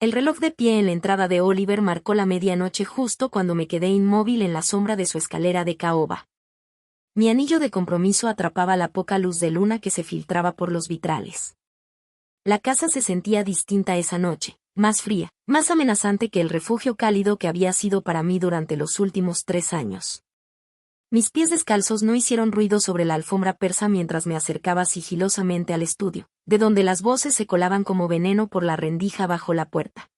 El reloj de pie en la entrada de Oliver marcó la medianoche justo cuando me quedé inmóvil en la sombra de su escalera de caoba. Mi anillo de compromiso atrapaba la poca luz de luna que se filtraba por los vitrales. La casa se sentía distinta esa noche, más fría, más amenazante que el refugio cálido que había sido para mí durante los últimos 3 años. Mis pies descalzos no hicieron ruido sobre la alfombra persa mientras me acercaba sigilosamente al estudio, de donde las voces se colaban como veneno por la rendija bajo la puerta.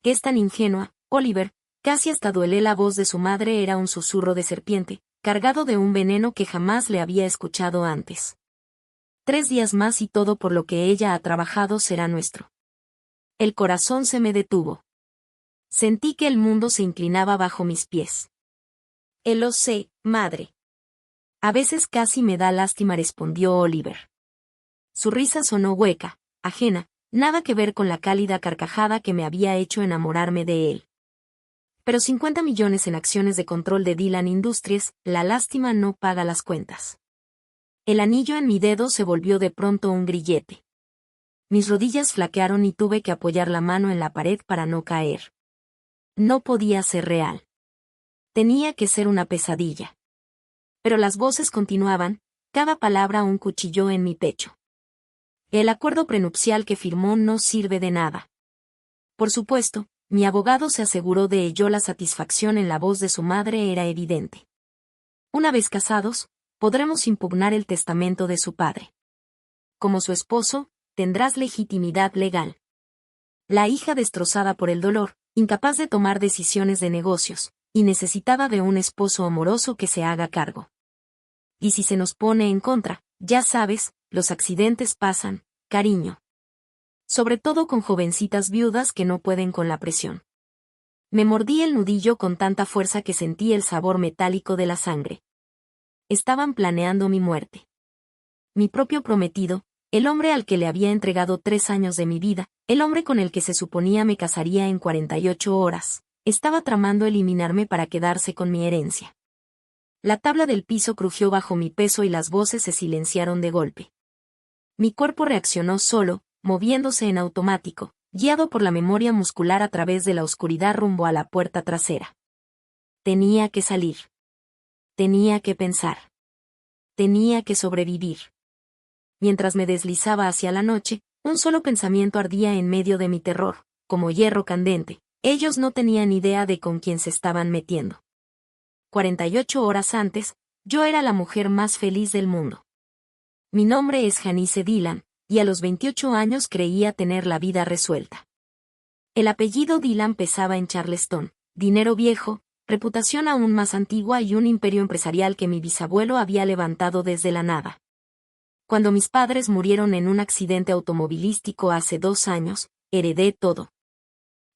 «¿Qué es tan ingenua, Oliver?», casi hasta duele la voz de su madre era un susurro de serpiente, cargado de un veneno que jamás le había escuchado antes. 3 días más y todo por lo que ella ha trabajado será nuestro. El corazón se me detuvo. Sentí que el mundo se inclinaba bajo mis pies. Lo sé, madre. A veces casi me da lástima, respondió Oliver. Su risa sonó hueca, ajena, nada que ver con la cálida carcajada que me había hecho enamorarme de él. Pero 50 millones en acciones de control de Dylan Industries, la lástima no paga las cuentas. El anillo en mi dedo se volvió de pronto un grillete. Mis rodillas flaquearon y tuve que apoyar la mano en la pared para no caer. No podía ser real. Tenía que ser una pesadilla. Pero las voces continuaban, cada palabra un cuchillo en mi pecho. El acuerdo prenupcial que firmó no sirve de nada. Por supuesto, mi abogado se aseguró de ello. La satisfacción en la voz de su madre era evidente. Una vez casados, podremos impugnar el testamento de su padre. Como su esposo, tendrás legitimidad legal. La hija destrozada por el dolor, incapaz de tomar decisiones de negocios, y necesitada de un esposo amoroso que se haga cargo. Y si se nos pone en contra, ya sabes, los accidentes pasan, cariño. Sobre todo con jovencitas viudas que no pueden con la presión. Me mordí el nudillo con tanta fuerza que sentí el sabor metálico de la sangre. Estaban planeando mi muerte. Mi propio prometido, el hombre al que le había entregado 3 años de mi vida, el hombre con el que se suponía me casaría en 48 horas, estaba tramando eliminarme para quedarse con mi herencia. La tabla del piso crujió bajo mi peso y las voces se silenciaron de golpe. Mi cuerpo reaccionó solo, moviéndose en automático, guiado por la memoria muscular a través de la oscuridad rumbo a la puerta trasera. Tenía que salir. Tenía que pensar. Tenía que sobrevivir. Mientras me deslizaba hacia la noche, un solo pensamiento ardía en medio de mi terror, como hierro candente. Ellos no tenían idea de con quién se estaban metiendo. 48 horas antes, yo era la mujer más feliz del mundo. Mi nombre es Janice Dylan, y a los 28 años creía tener la vida resuelta. El apellido Dylan pesaba en Charleston, dinero viejo, reputación aún más antigua y un imperio empresarial que mi bisabuelo había levantado desde la nada. Cuando mis padres murieron en un accidente automovilístico hace 2 años, heredé todo.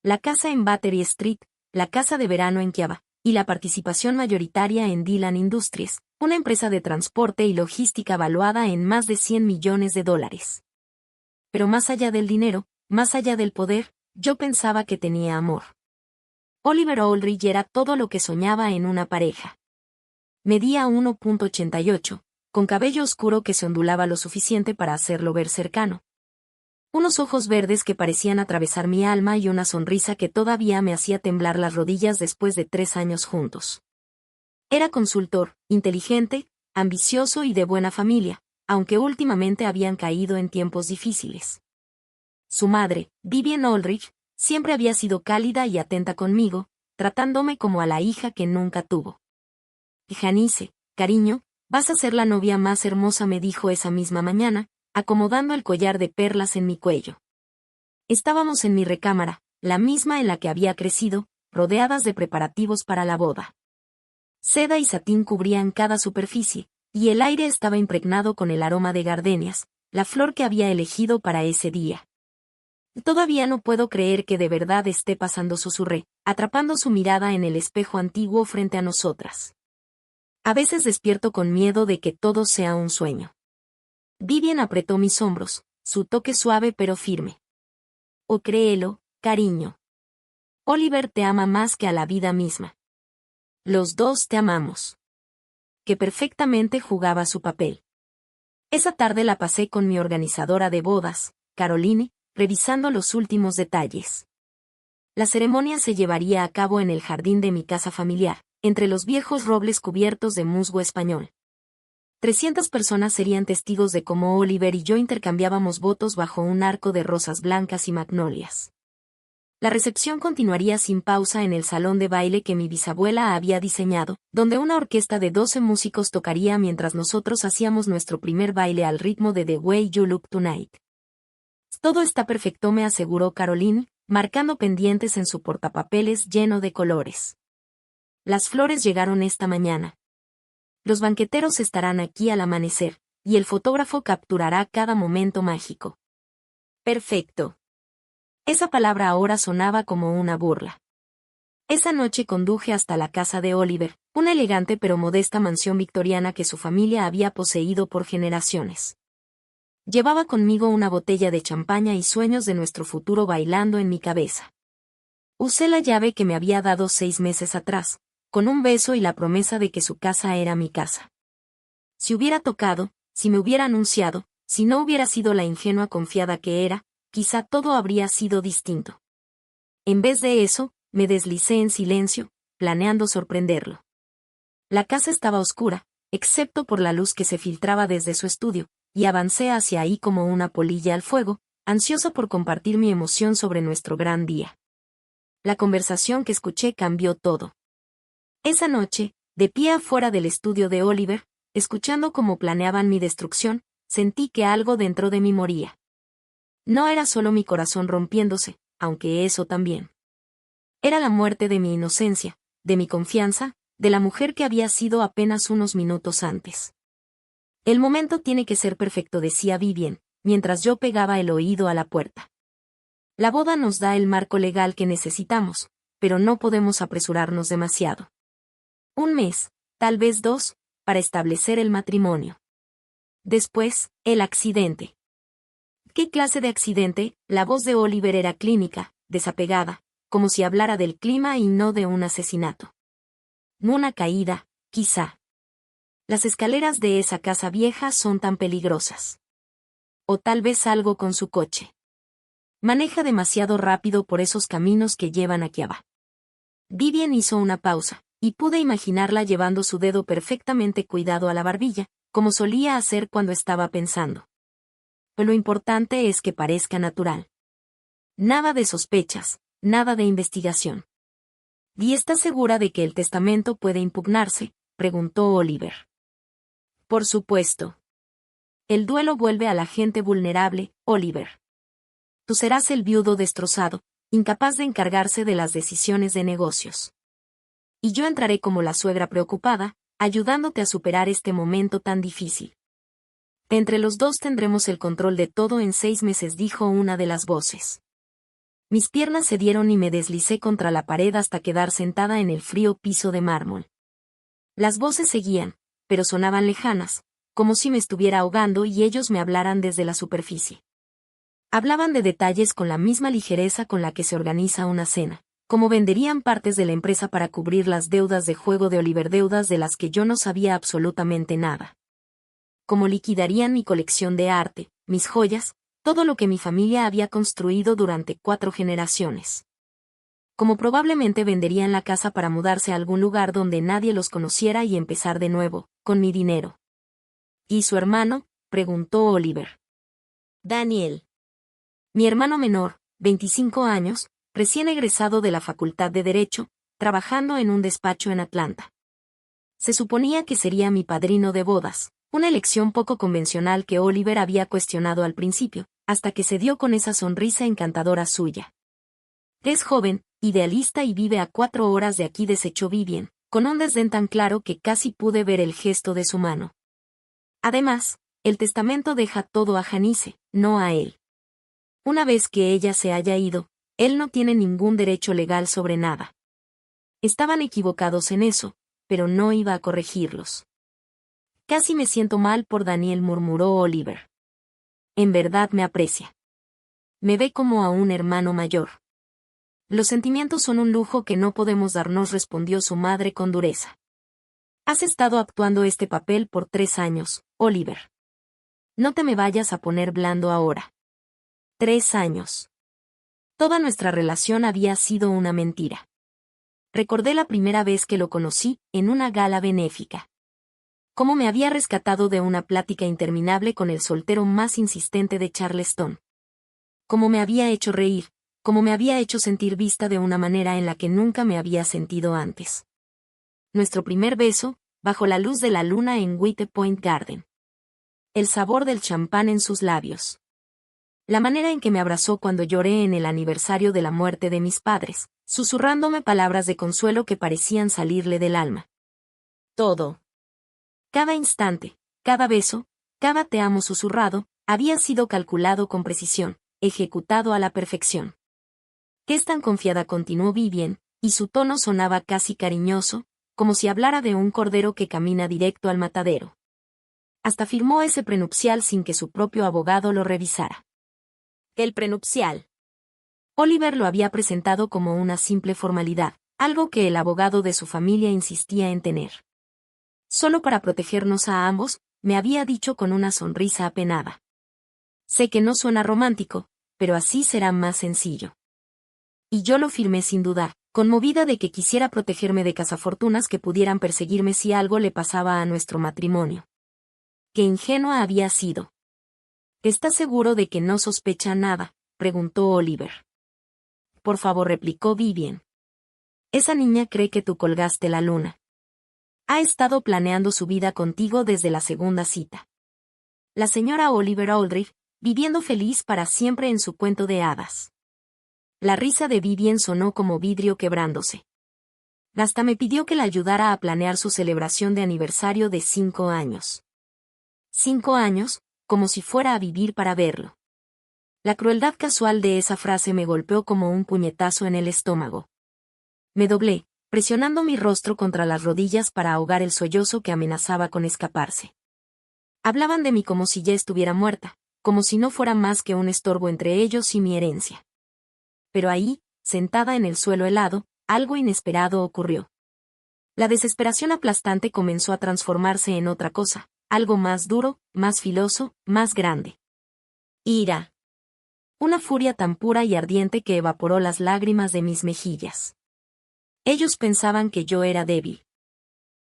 La casa en Battery Street, la casa de verano en Kiava, y la participación mayoritaria en Dylan Industries, una empresa de transporte y logística valuada en más de $100 millones. Pero más allá del dinero, más allá del poder, yo pensaba que tenía amor. Oliver Aldridge era todo lo que soñaba en una pareja. Medía 1.88, con cabello oscuro que se ondulaba lo suficiente para hacerlo ver cercano. Unos ojos verdes que parecían atravesar mi alma y una sonrisa que todavía me hacía temblar las rodillas después de 3 años juntos. Era consultor, inteligente, ambicioso y de buena familia, aunque últimamente habían caído en tiempos difíciles. Su madre, Vivian Aldridge, siempre había sido cálida y atenta conmigo, tratándome como a la hija que nunca tuvo. Janice, cariño, vas a ser la novia más hermosa, me dijo esa misma mañana, acomodando el collar de perlas en mi cuello. Estábamos en mi recámara, la misma en la que había crecido, rodeadas de preparativos para la boda. Seda y satín cubrían cada superficie, y el aire estaba impregnado con el aroma de gardenias, la flor que había elegido para ese día. Todavía no puedo creer que de verdad esté pasando, susurré, atrapando su mirada en el espejo antiguo frente a nosotras. A veces despierto con miedo de que todo sea un sueño. Vivian apretó mis hombros, su toque suave pero firme. Oh, créelo, cariño. Oliver te ama más que a la vida misma. Los dos te amamos. Que perfectamente jugaba su papel. Esa tarde la pasé con mi organizadora de bodas, Caroline, revisando los últimos detalles. La ceremonia se llevaría a cabo en el jardín de mi casa familiar, entre los viejos robles cubiertos de musgo español. 300 personas serían testigos de cómo Oliver y yo intercambiábamos votos bajo un arco de rosas blancas y magnolias. La recepción continuaría sin pausa en el salón de baile que mi bisabuela había diseñado, donde una orquesta de 12 músicos tocaría mientras nosotros hacíamos nuestro primer baile al ritmo de The Way You Look Tonight. Todo está perfecto, me aseguró Caroline, marcando pendientes en su portapapeles lleno de colores. Las flores llegaron esta mañana. Los banqueteros estarán aquí al amanecer, y el fotógrafo capturará cada momento mágico. Perfecto. Esa palabra ahora sonaba como una burla. Esa noche conduje hasta la casa de Oliver, una elegante pero modesta mansión victoriana que su familia había poseído por generaciones. Llevaba conmigo una botella de champaña y sueños de nuestro futuro bailando en mi cabeza. Usé la llave que me había dado 6 meses atrás, con un beso y la promesa de que su casa era mi casa. Si hubiera tocado, si me hubiera anunciado, si no hubiera sido la ingenua confiada que era, quizá todo habría sido distinto. En vez de eso, me deslicé en silencio, planeando sorprenderlo. La casa estaba oscura, excepto por la luz que se filtraba desde su estudio, y avancé hacia ahí como una polilla al fuego, ansiosa por compartir mi emoción sobre nuestro gran día. La conversación que escuché cambió todo. Esa noche, de pie afuera del estudio de Oliver, escuchando cómo planeaban mi destrucción, sentí que algo dentro de mí moría. No era solo mi corazón rompiéndose, aunque eso también. Era la muerte de mi inocencia, de mi confianza, de la mujer que había sido apenas unos minutos antes. El momento tiene que ser perfecto, decía Vivian, mientras yo pegaba el oído a la puerta. La boda nos da el marco legal que necesitamos, pero no podemos apresurarnos demasiado. 1 mes, tal vez 2, para establecer el matrimonio. Después, el accidente. ¿Qué clase de accidente? La voz de Oliver era clínica, desapegada, como si hablara del clima y no de un asesinato. Una caída, quizá. Las escaleras de esa casa vieja son tan peligrosas. O tal vez algo con su coche. Maneja demasiado rápido por esos caminos que llevan aquí abajo. Vivian hizo una pausa, y pude imaginarla llevando su dedo perfectamente cuidado a la barbilla, como solía hacer cuando estaba pensando. Lo importante es que parezca natural. Nada de sospechas, nada de investigación. ¿Y estás segura de que el testamento puede impugnarse?, preguntó Oliver. Por supuesto. El duelo vuelve a la gente vulnerable, Oliver. Tú serás el viudo destrozado, incapaz de encargarse de las decisiones de negocios. Y yo entraré como la suegra preocupada, ayudándote a superar este momento tan difícil. Entre los dos tendremos el control de todo en 6 meses, dijo una de las voces. Mis piernas cedieron y me deslicé contra la pared hasta quedar sentada en el frío piso de mármol. Las voces seguían, pero sonaban lejanas, como si me estuviera ahogando y ellos me hablaran desde la superficie. Hablaban de detalles con la misma ligereza con la que se organiza una cena, como venderían partes de la empresa para cubrir las deudas de juego de Oliver, deudas de las que yo no sabía absolutamente nada. Cómo liquidarían mi colección de arte, mis joyas, todo lo que mi familia había construido durante 4 generaciones. Como probablemente venderían la casa para mudarse a algún lugar donde nadie los conociera y empezar de nuevo, con mi dinero. ¿Y su hermano?, preguntó Oliver. Daniel. Mi hermano menor, 25 años, recién egresado de la Facultad de Derecho, trabajando en un despacho en Atlanta. Se suponía que sería mi padrino de bodas, una elección poco convencional que Oliver había cuestionado al principio, hasta que se dio con esa sonrisa encantadora suya. Es joven, idealista y vive a 4 horas de aquí, desechó Vivian, con un desdén tan claro que casi pude ver el gesto de su mano. Además, el testamento deja todo a Janice, no a él. Una vez que ella se haya ido, él no tiene ningún derecho legal sobre nada. Estaban equivocados en eso, pero no iba a corregirlos. Casi me siento mal por Daniel, murmuró Oliver. En verdad me aprecia. Me ve como a un hermano mayor. Los sentimientos son un lujo que no podemos darnos, respondió su madre con dureza. Has estado actuando este papel por 3 años, Oliver. No te me vayas a poner blando ahora. 3 años. Toda nuestra relación había sido una mentira. Recordé la primera vez que lo conocí, en una gala benéfica. Cómo me había rescatado de una plática interminable con el soltero más insistente de Charleston. Cómo me había hecho reír, cómo me había hecho sentir vista de una manera en la que nunca me había sentido antes. Nuestro primer beso, bajo la luz de la luna en White Point Garden. El sabor del champán en sus labios. La manera en que me abrazó cuando lloré en el aniversario de la muerte de mis padres, susurrándome palabras de consuelo que parecían salirle del alma. Todo. Cada instante, cada beso, cada te amo susurrado, había sido calculado con precisión, ejecutado a la perfección. ¿Qué es tan confiada?, continuó Vivien, y su tono sonaba casi cariñoso, como si hablara de un cordero que camina directo al matadero. Hasta firmó ese prenupcial sin que su propio abogado lo revisara. El prenupcial. Oliver lo había presentado como una simple formalidad, algo que el abogado de su familia insistía en tener. Solo para protegernos a ambos, me había dicho con una sonrisa apenada. Sé que no suena romántico, pero así será más sencillo. Y yo lo firmé sin dudar, conmovida de que quisiera protegerme de cazafortunas que pudieran perseguirme si algo le pasaba a nuestro matrimonio. Qué ingenua había sido. ¿Estás seguro de que no sospecha nada?, preguntó Oliver. Por favor, replicó Vivien. Esa niña cree que tú colgaste la luna. Ha estado planeando su vida contigo desde la segunda cita. La señora Oliver Aldrich, viviendo feliz para siempre en su cuento de hadas. La risa de Vivien sonó como vidrio quebrándose. Hasta me pidió que la ayudara a planear su celebración de aniversario de 5 años. 5 años, como si fuera a vivir para verlo. La crueldad casual de esa frase me golpeó como un puñetazo en el estómago. Me doblé, presionando mi rostro contra las rodillas para ahogar el sollozo que amenazaba con escaparse. Hablaban de mí como si ya estuviera muerta, como si no fuera más que un estorbo entre ellos y mi herencia. Pero ahí, sentada en el suelo helado, algo inesperado ocurrió. La desesperación aplastante comenzó a transformarse en otra cosa, algo más duro, más filoso, más grande. Ira. Una furia tan pura y ardiente que evaporó las lágrimas de mis mejillas. Ellos pensaban que yo era débil.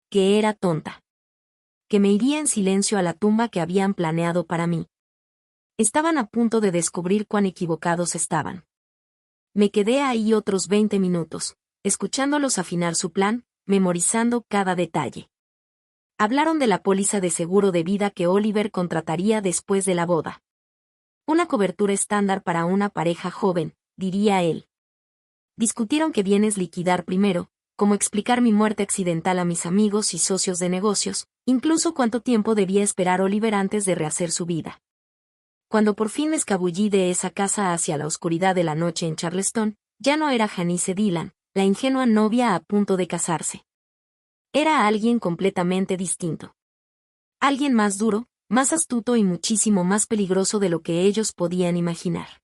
Que era tonta. Que me iría en silencio a la tumba que habían planeado para mí. Estaban a punto de descubrir cuán equivocados estaban. Me quedé ahí otros 20 minutos, escuchándolos afinar su plan, memorizando cada detalle. Hablaron de la póliza de seguro de vida que Oliver contrataría después de la boda. Una cobertura estándar para una pareja joven, diría él. Discutieron qué bienes liquidar primero, cómo explicar mi muerte accidental a mis amigos y socios de negocios, incluso cuánto tiempo debía esperar Oliver antes de rehacer su vida. Cuando por fin me escabullí de esa casa hacia la oscuridad de la noche en Charleston, ya no era Janice Dillon, la ingenua novia a punto de casarse. Era alguien completamente distinto. Alguien más duro, más astuto y muchísimo más peligroso de lo que ellos podían imaginar.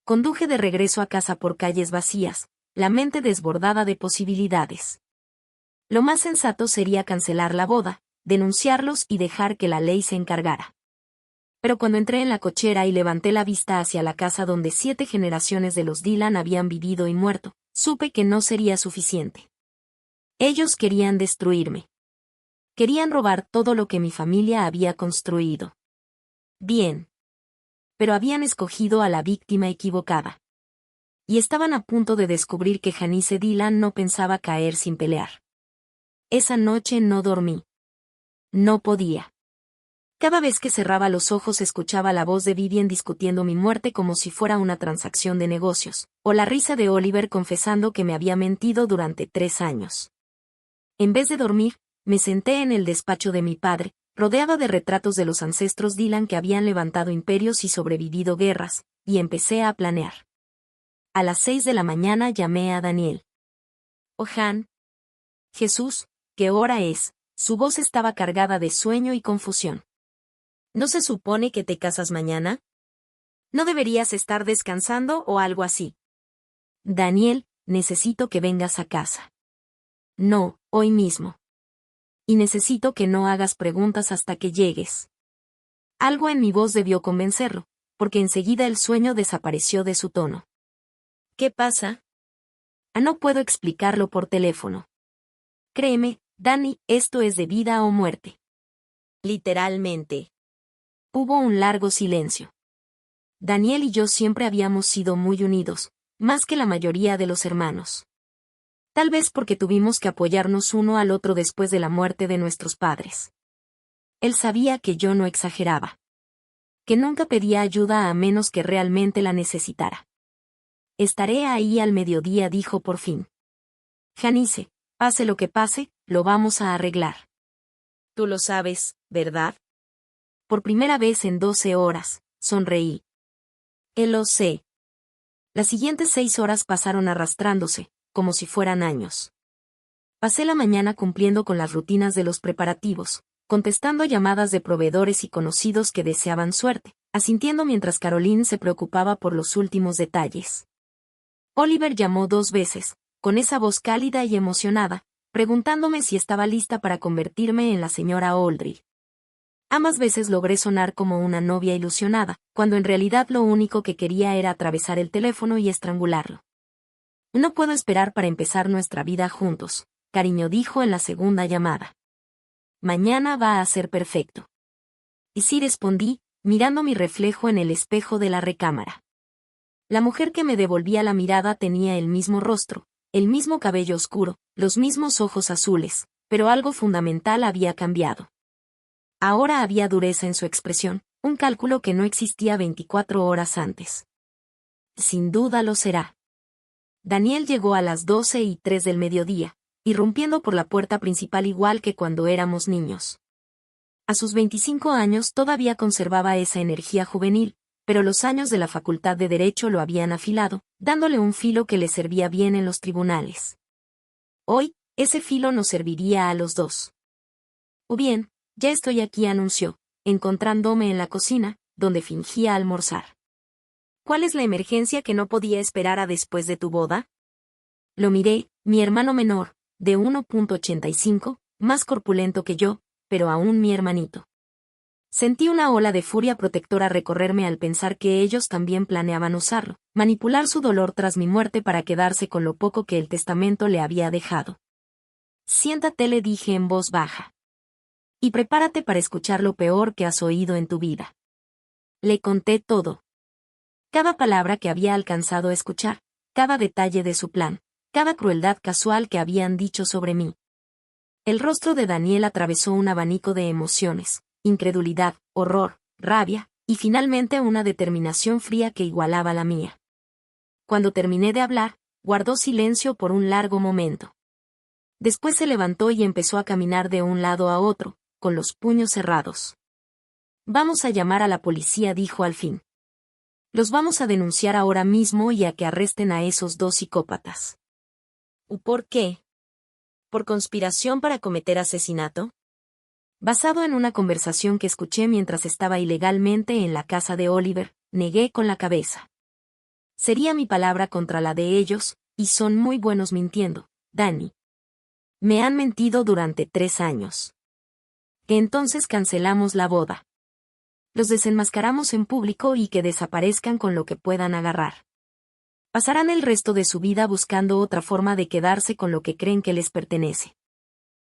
Conduje de regreso a casa por calles vacías, la mente desbordada de posibilidades. Lo más sensato sería cancelar la boda, denunciarlos y dejar que la ley se encargara. Pero cuando entré en la cochera y levanté la vista hacia la casa donde 7 generaciones de los Dillon habían vivido y muerto, supe que no sería suficiente. Ellos querían destruirme. Querían robar todo lo que mi familia había construido. Bien. Pero habían escogido a la víctima equivocada. Y estaban a punto de descubrir que Janice Dillon no pensaba caer sin pelear. Esa noche no dormí. No podía. Cada vez que cerraba los ojos escuchaba la voz de Vivien discutiendo mi muerte como si fuera una transacción de negocios, o la risa de Oliver confesando que me había mentido durante 3 años. En vez de dormir, me senté en el despacho de mi padre, rodeada de retratos de los ancestros Dillon que habían levantado imperios y sobrevivido guerras, y empecé a planear. A las 6 de la mañana llamé a Daniel. «Oh, Han. Jesús, ¿qué hora es?». Su voz estaba cargada de sueño y confusión. ¿No se supone que te casas mañana? ¿No deberías estar descansando o algo así? Daniel, necesito que vengas a casa. No, hoy mismo. Y necesito que no hagas preguntas hasta que llegues. Algo en mi voz debió convencerlo, porque enseguida el sueño desapareció de su tono. ¿Qué pasa? No puedo explicarlo por teléfono. Créeme, Dani, esto es de vida o muerte. Literalmente. Hubo un largo silencio. Daniel y yo siempre habíamos sido muy unidos, más que la mayoría de los hermanos. Tal vez porque tuvimos que apoyarnos uno al otro después de la muerte de nuestros padres. Él sabía que yo no exageraba. Que nunca pedía ayuda a menos que realmente la necesitara. Estaré ahí al mediodía, dijo por fin. Janice, pase lo que pase, lo vamos a arreglar. Tú lo sabes, ¿verdad? Por primera vez en 12 horas, sonreí. Lo sé. Las siguientes 6 horas pasaron arrastrándose, como si fueran años. Pasé la mañana cumpliendo con las rutinas de los preparativos, contestando llamadas de proveedores y conocidos que deseaban suerte, asintiendo mientras Caroline se preocupaba por los últimos detalles. Oliver llamó 2 veces, con esa voz cálida y emocionada, preguntándome si estaba lista para convertirme en la señora Aldridge. Ambas veces logré sonar como una novia ilusionada, cuando en realidad lo único que quería era atravesar el teléfono y estrangularlo. No puedo esperar para empezar nuestra vida juntos, cariño, dijo en la segunda llamada. Mañana va a ser perfecto. Y sí, respondí, mirando mi reflejo en el espejo de la recámara. La mujer que me devolvía la mirada tenía el mismo rostro, el mismo cabello oscuro, los mismos ojos azules, pero algo fundamental había cambiado. Ahora había dureza en su expresión, un cálculo que no existía 24 horas antes. Sin duda lo será. Daniel llegó a las 12:03 del mediodía, irrumpiendo por la puerta principal igual que cuando éramos niños. A sus 25 años todavía conservaba esa energía juvenil, pero los años de la Facultad de Derecho lo habían afilado, dándole un filo que le servía bien en los tribunales. Hoy, ese filo nos serviría a los dos. O bien, ya estoy aquí, anunció, encontrándome en la cocina, donde fingía almorzar. ¿Cuál es la emergencia que no podía esperar a después de tu boda? Lo miré, mi hermano menor, de 1,85, más corpulento que yo, pero aún mi hermanito. Sentí una ola de furia protectora recorrerme al pensar que ellos también planeaban usarlo, manipular su dolor tras mi muerte para quedarse con lo poco que el testamento le había dejado. Siéntate, le dije en voz baja. Y prepárate para escuchar lo peor que has oído en tu vida. Le conté todo. Cada palabra que había alcanzado a escuchar, cada detalle de su plan, cada crueldad casual que habían dicho sobre mí. El rostro de Daniel atravesó un abanico de emociones, incredulidad, horror, rabia, y finalmente una determinación fría que igualaba la mía. Cuando terminé de hablar, guardó silencio por un largo momento. Después se levantó y empezó a caminar de un lado a otro, con los puños cerrados. Vamos a llamar a la policía, dijo al fin. Los vamos a denunciar ahora mismo y a que arresten a esos 2 psicópatas. ¿Por qué? ¿Por conspiración para cometer asesinato? Basado en una conversación que escuché mientras estaba ilegalmente en la casa de Oliver, negué con la cabeza. Sería mi palabra contra la de ellos, y son muy buenos mintiendo, Dani. Me han mentido durante 3 años. Que entonces cancelamos la boda. Los desenmascaramos en público y que desaparezcan con lo que puedan agarrar. Pasarán el resto de su vida buscando otra forma de quedarse con lo que creen que les pertenece.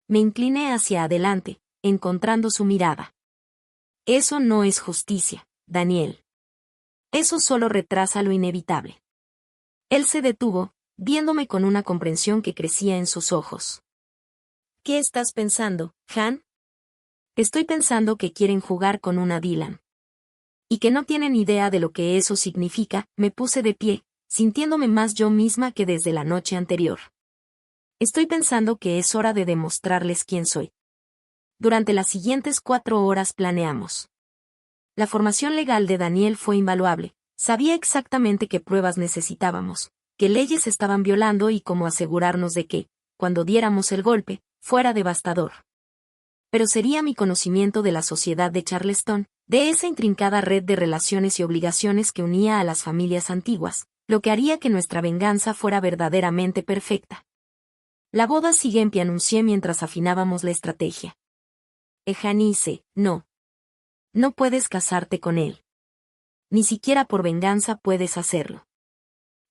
Me incliné hacia adelante, encontrando su mirada. Eso no es justicia, Daniel. Eso solo retrasa lo inevitable. Él se detuvo, viéndome con una comprensión que crecía en sus ojos. ¿Qué estás pensando, Han? Estoy pensando que quieren jugar con una Dylan. Y que no tienen idea de lo que eso significa. Me puse de pie, sintiéndome más yo misma que desde la noche anterior. Estoy pensando que es hora de demostrarles quién soy. Durante las siguientes 4 horas planeamos. La formación legal de Daniel fue invaluable. Sabía exactamente qué pruebas necesitábamos, qué leyes estaban violando y cómo asegurarnos de que, cuando diéramos el golpe, fuera devastador. Pero sería mi conocimiento de la sociedad de Charleston, de esa intrincada red de relaciones y obligaciones que unía a las familias antiguas, lo que haría que nuestra venganza fuera verdaderamente perfecta. La boda sigue en pie, anuncié mientras afinábamos la estrategia. Janice, no. No puedes casarte con él. Ni siquiera por venganza puedes hacerlo.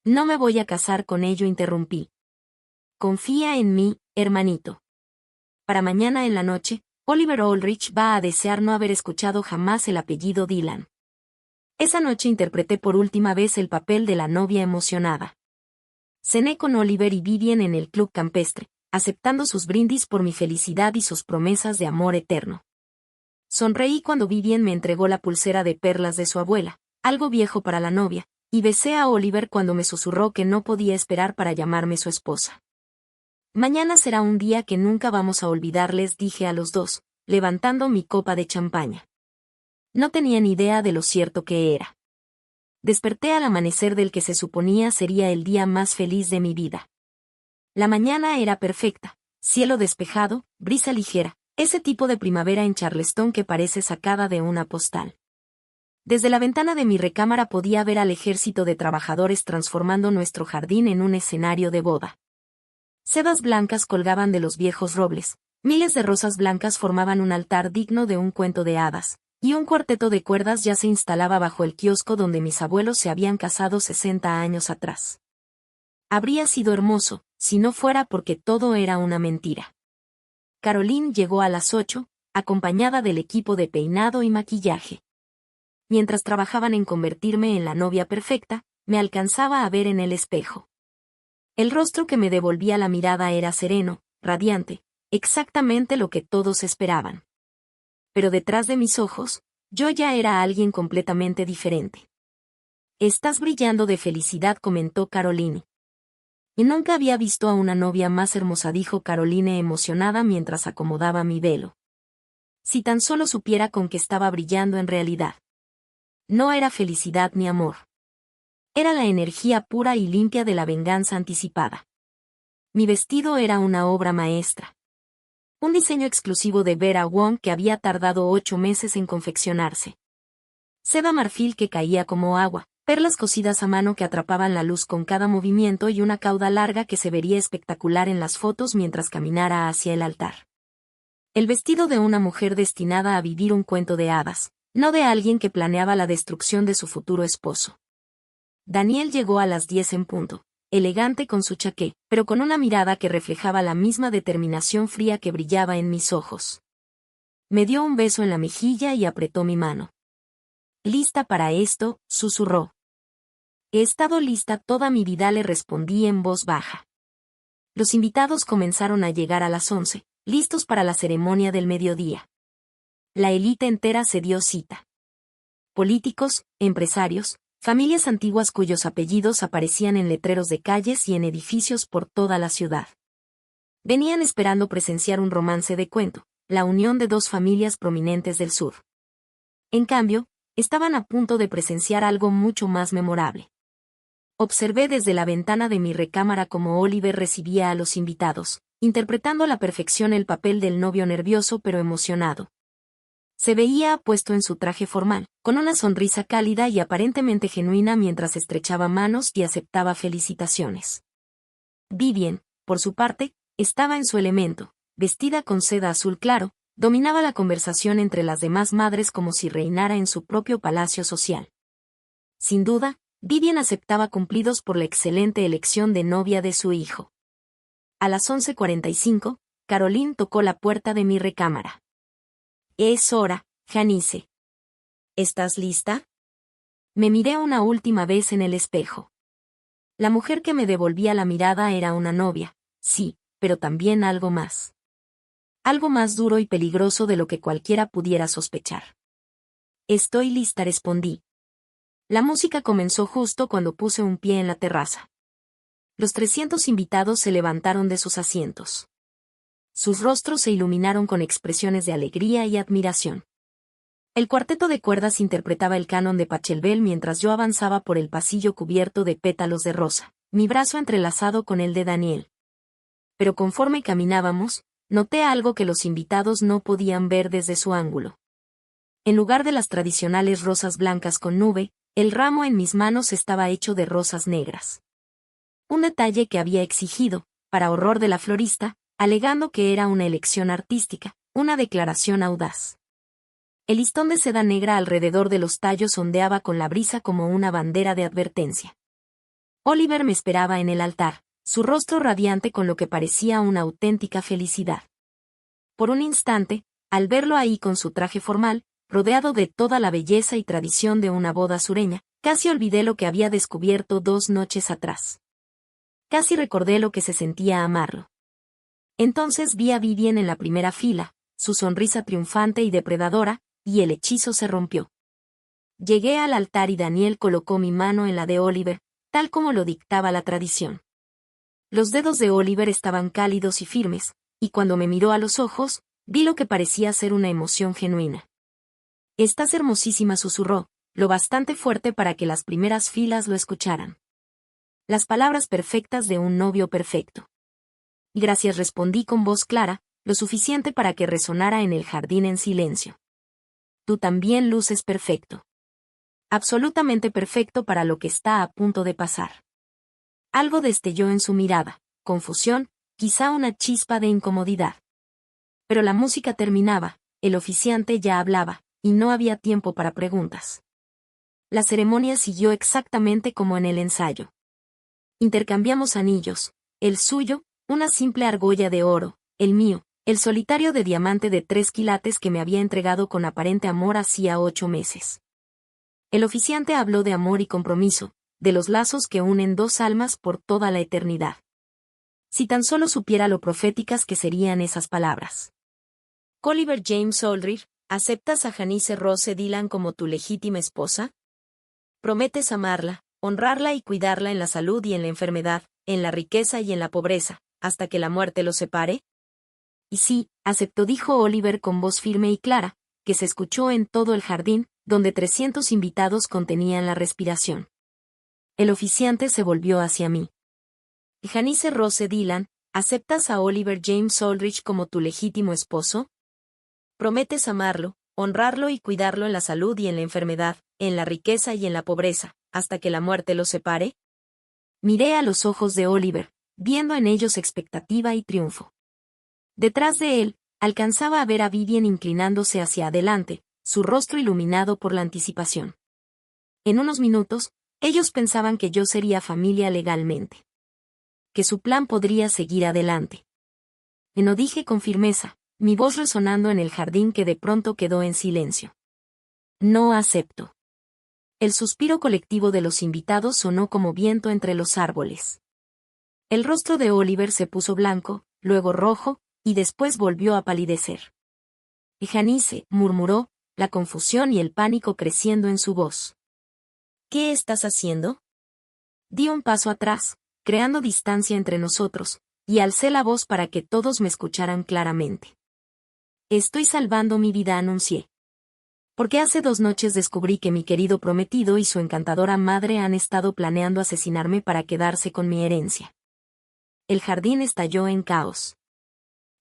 No me voy a casar con ello, interrumpí. Confía en mí, hermanito. Para mañana en la noche, Oliver Ulrich va a desear no haber escuchado jamás el apellido Dylan. Esa noche interpreté por última vez el papel de la novia emocionada. Cené con Oliver y Vivian en el club campestre, aceptando sus brindis por mi felicidad y sus promesas de amor eterno. Sonreí cuando Vivian me entregó la pulsera de perlas de su abuela, algo viejo para la novia, y besé a Oliver cuando me susurró que no podía esperar para llamarme su esposa. Mañana será un día que nunca vamos a olvidarles, dije a los dos, levantando mi copa de champaña. No tenía ni idea de lo cierto que era. Desperté al amanecer del que se suponía sería el día más feliz de mi vida. La mañana era perfecta, cielo despejado, brisa ligera, ese tipo de primavera en Charleston que parece sacada de una postal. Desde la ventana de mi recámara podía ver al ejército de trabajadores transformando nuestro jardín en un escenario de boda. Sedas blancas colgaban de los viejos robles, miles de rosas blancas formaban un altar digno de un cuento de hadas, y un cuarteto de cuerdas ya se instalaba bajo el kiosco donde mis abuelos se habían casado 60 años atrás. Habría sido hermoso, si no fuera porque todo era una mentira. Caroline llegó a las 8, acompañada del equipo de peinado y maquillaje. Mientras trabajaban en convertirme en la novia perfecta, me alcanzaba a ver en el espejo. El rostro que me devolvía la mirada era sereno, radiante, exactamente lo que todos esperaban. Pero detrás de mis ojos, yo ya era alguien completamente diferente. Estás brillando de felicidad, comentó Caroline. Y nunca había visto a una novia más hermosa, dijo Caroline emocionada mientras acomodaba mi velo. Si tan solo supiera con qué estaba brillando en realidad. No era felicidad ni amor. Era la energía pura y limpia de la venganza anticipada. Mi vestido era una obra maestra. Un diseño exclusivo de Vera Wong que había tardado 8 meses en confeccionarse. Seda marfil que caía como agua, perlas cosidas a mano que atrapaban la luz con cada movimiento y una cauda larga que se vería espectacular en las fotos mientras caminara hacia el altar. El vestido de una mujer destinada a vivir un cuento de hadas, no de alguien que planeaba la destrucción de su futuro esposo. Daniel llegó a las 10 en punto, elegante con su chaqué, pero con una mirada que reflejaba la misma determinación fría que brillaba en mis ojos. Me dio un beso en la mejilla y apretó mi mano. «¿Lista para esto?», susurró. «He estado lista toda mi vida», le respondí en voz baja. Los invitados comenzaron a llegar a las 11, listos para la ceremonia del mediodía. La élite entera se dio cita. Políticos, empresarios, familias antiguas cuyos apellidos aparecían en letreros de calles y en edificios por toda la ciudad. Venían esperando presenciar un romance de cuento, la unión de dos familias prominentes del sur. En cambio, estaban a punto de presenciar algo mucho más memorable. Observé desde la ventana de mi recámara cómo Oliver recibía a los invitados, interpretando a la perfección el papel del novio nervioso pero emocionado. Se veía puesto en su traje formal, con una sonrisa cálida y aparentemente genuina mientras estrechaba manos y aceptaba felicitaciones. Vivian, por su parte, estaba en su elemento, vestida con seda azul claro, dominaba la conversación entre las demás madres como si reinara en su propio palacio social. Sin duda, Vivian aceptaba cumplidos por la excelente elección de novia de su hijo. A las 11:45, Caroline tocó la puerta de mi recámara. «Es hora, Janice. ¿Estás lista?». Me miré una última vez en el espejo. La mujer que me devolvía la mirada era una novia, sí, pero también algo más. Algo más duro y peligroso de lo que cualquiera pudiera sospechar. «Estoy lista», respondí. La música comenzó justo cuando puse un pie en la terraza. Los 300 invitados se levantaron de sus asientos. Sus rostros se iluminaron con expresiones de alegría y admiración. El cuarteto de cuerdas interpretaba el canon de Pachelbel mientras yo avanzaba por el pasillo cubierto de pétalos de rosa, mi brazo entrelazado con el de Daniel. Pero conforme caminábamos, noté algo que los invitados no podían ver desde su ángulo. En lugar de las tradicionales rosas blancas con nube, el ramo en mis manos estaba hecho de rosas negras. Un detalle que había exigido, para horror de la florista, alegando que era una elección artística, una declaración audaz. El listón de seda negra alrededor de los tallos ondeaba con la brisa como una bandera de advertencia. Oliver me esperaba en el altar, su rostro radiante con lo que parecía una auténtica felicidad. Por un instante, al verlo ahí con su traje formal, rodeado de toda la belleza y tradición de una boda sureña, casi olvidé lo que había descubierto 2 noches atrás. Casi recordé lo que se sentía amarlo. Entonces vi a Vivian en la primera fila, su sonrisa triunfante y depredadora, y el hechizo se rompió. Llegué al altar y Daniel colocó mi mano en la de Oliver, tal como lo dictaba la tradición. Los dedos de Oliver estaban cálidos y firmes, y cuando me miró a los ojos, vi lo que parecía ser una emoción genuina. «Estás hermosísima», susurró, lo bastante fuerte para que las primeras filas lo escucharan. Las palabras perfectas de un novio perfecto. «Gracias», respondí con voz clara, lo suficiente para que resonara en el jardín en silencio. «Tú también luces perfecto. Absolutamente perfecto para lo que está a punto de pasar». Algo destelló en su mirada, confusión, quizá una chispa de incomodidad. Pero la música terminaba, el oficiante ya hablaba, y no había tiempo para preguntas. La ceremonia siguió exactamente como en el ensayo. Intercambiamos anillos, el suyo, una simple argolla de oro, el mío, el solitario de diamante de 3 quilates que me había entregado con aparente amor hacía 8 meses. El oficiante habló de amor y compromiso, de los lazos que unen 2 almas por toda la eternidad. Si tan solo supiera lo proféticas que serían esas palabras. «Oliver James Aldrich, ¿aceptas a Janice Rose Dillon como tu legítima esposa? ¿Prometes amarla, honrarla y cuidarla en la salud y en la enfermedad, en la riqueza y en la pobreza, hasta que la muerte los separe?» «Y sí, aceptó», dijo Oliver con voz firme y clara, que se escuchó en todo el jardín, donde 300 invitados contenían la respiración. El oficiante se volvió hacia mí. «Janice Rose Dillon, ¿aceptas a Oliver James Aldrich como tu legítimo esposo? ¿Prometes amarlo, honrarlo y cuidarlo en la salud y en la enfermedad, en la riqueza y en la pobreza, hasta que la muerte los separe?» Miré a los ojos de Oliver, viendo en ellos expectativa y triunfo. Detrás de él, alcanzaba a ver a Vivian inclinándose hacia adelante, su rostro iluminado por la anticipación. En unos minutos, ellos pensaban que yo sería familia legalmente. Que su plan podría seguir adelante. Y no dije con firmeza, mi voz resonando en el jardín que de pronto quedó en silencio. «No acepto». El suspiro colectivo de los invitados sonó como viento entre los árboles. El rostro de Oliver se puso blanco, luego rojo, y después volvió a palidecer. «Janice», murmuró, la confusión y el pánico creciendo en su voz. «¿Qué estás haciendo?» Di un paso atrás, creando distancia entre nosotros, y alcé la voz para que todos me escucharan claramente. «Estoy salvando mi vida», anuncié. «Porque hace 2 noches descubrí que mi querido prometido y su encantadora madre han estado planeando asesinarme para quedarse con mi herencia». El jardín estalló en caos.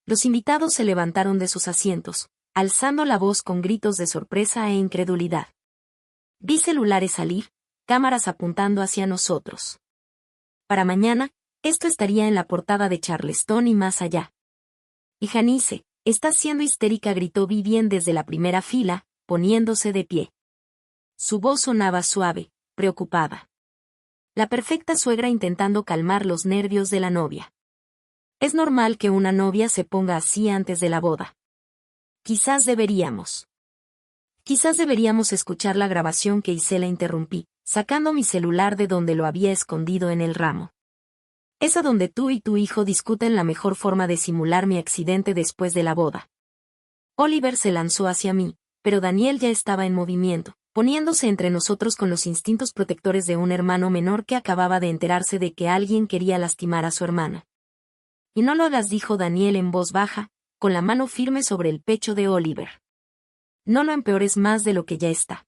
Los invitados se levantaron de sus asientos, alzando la voz con gritos de sorpresa e incredulidad. Vi celulares salir, cámaras apuntando hacia nosotros. Para mañana, esto estaría en la portada de Charleston y más allá. «Y Janice, estás siendo histérica», gritó Vivian desde la primera fila, poniéndose de pie. Su voz sonaba suave, preocupada. La perfecta suegra intentando calmar los nervios de la novia. Es normal que una novia se ponga así antes de la boda. Quizás deberíamos escuchar la grabación que hice, la interrumpí, sacando mi celular de donde lo había escondido en el ramo. Es a donde tú y tu hijo discuten la mejor forma de simular mi accidente después de la boda. Oliver se lanzó hacia mí, pero Daniel ya estaba en movimiento, poniéndose entre nosotros con los instintos protectores de un hermano menor que acababa de enterarse de que alguien quería lastimar a su hermana. «Y no lo hagas», dijo Daniel en voz baja, con la mano firme sobre el pecho de Oliver. «No lo empeores más de lo que ya está».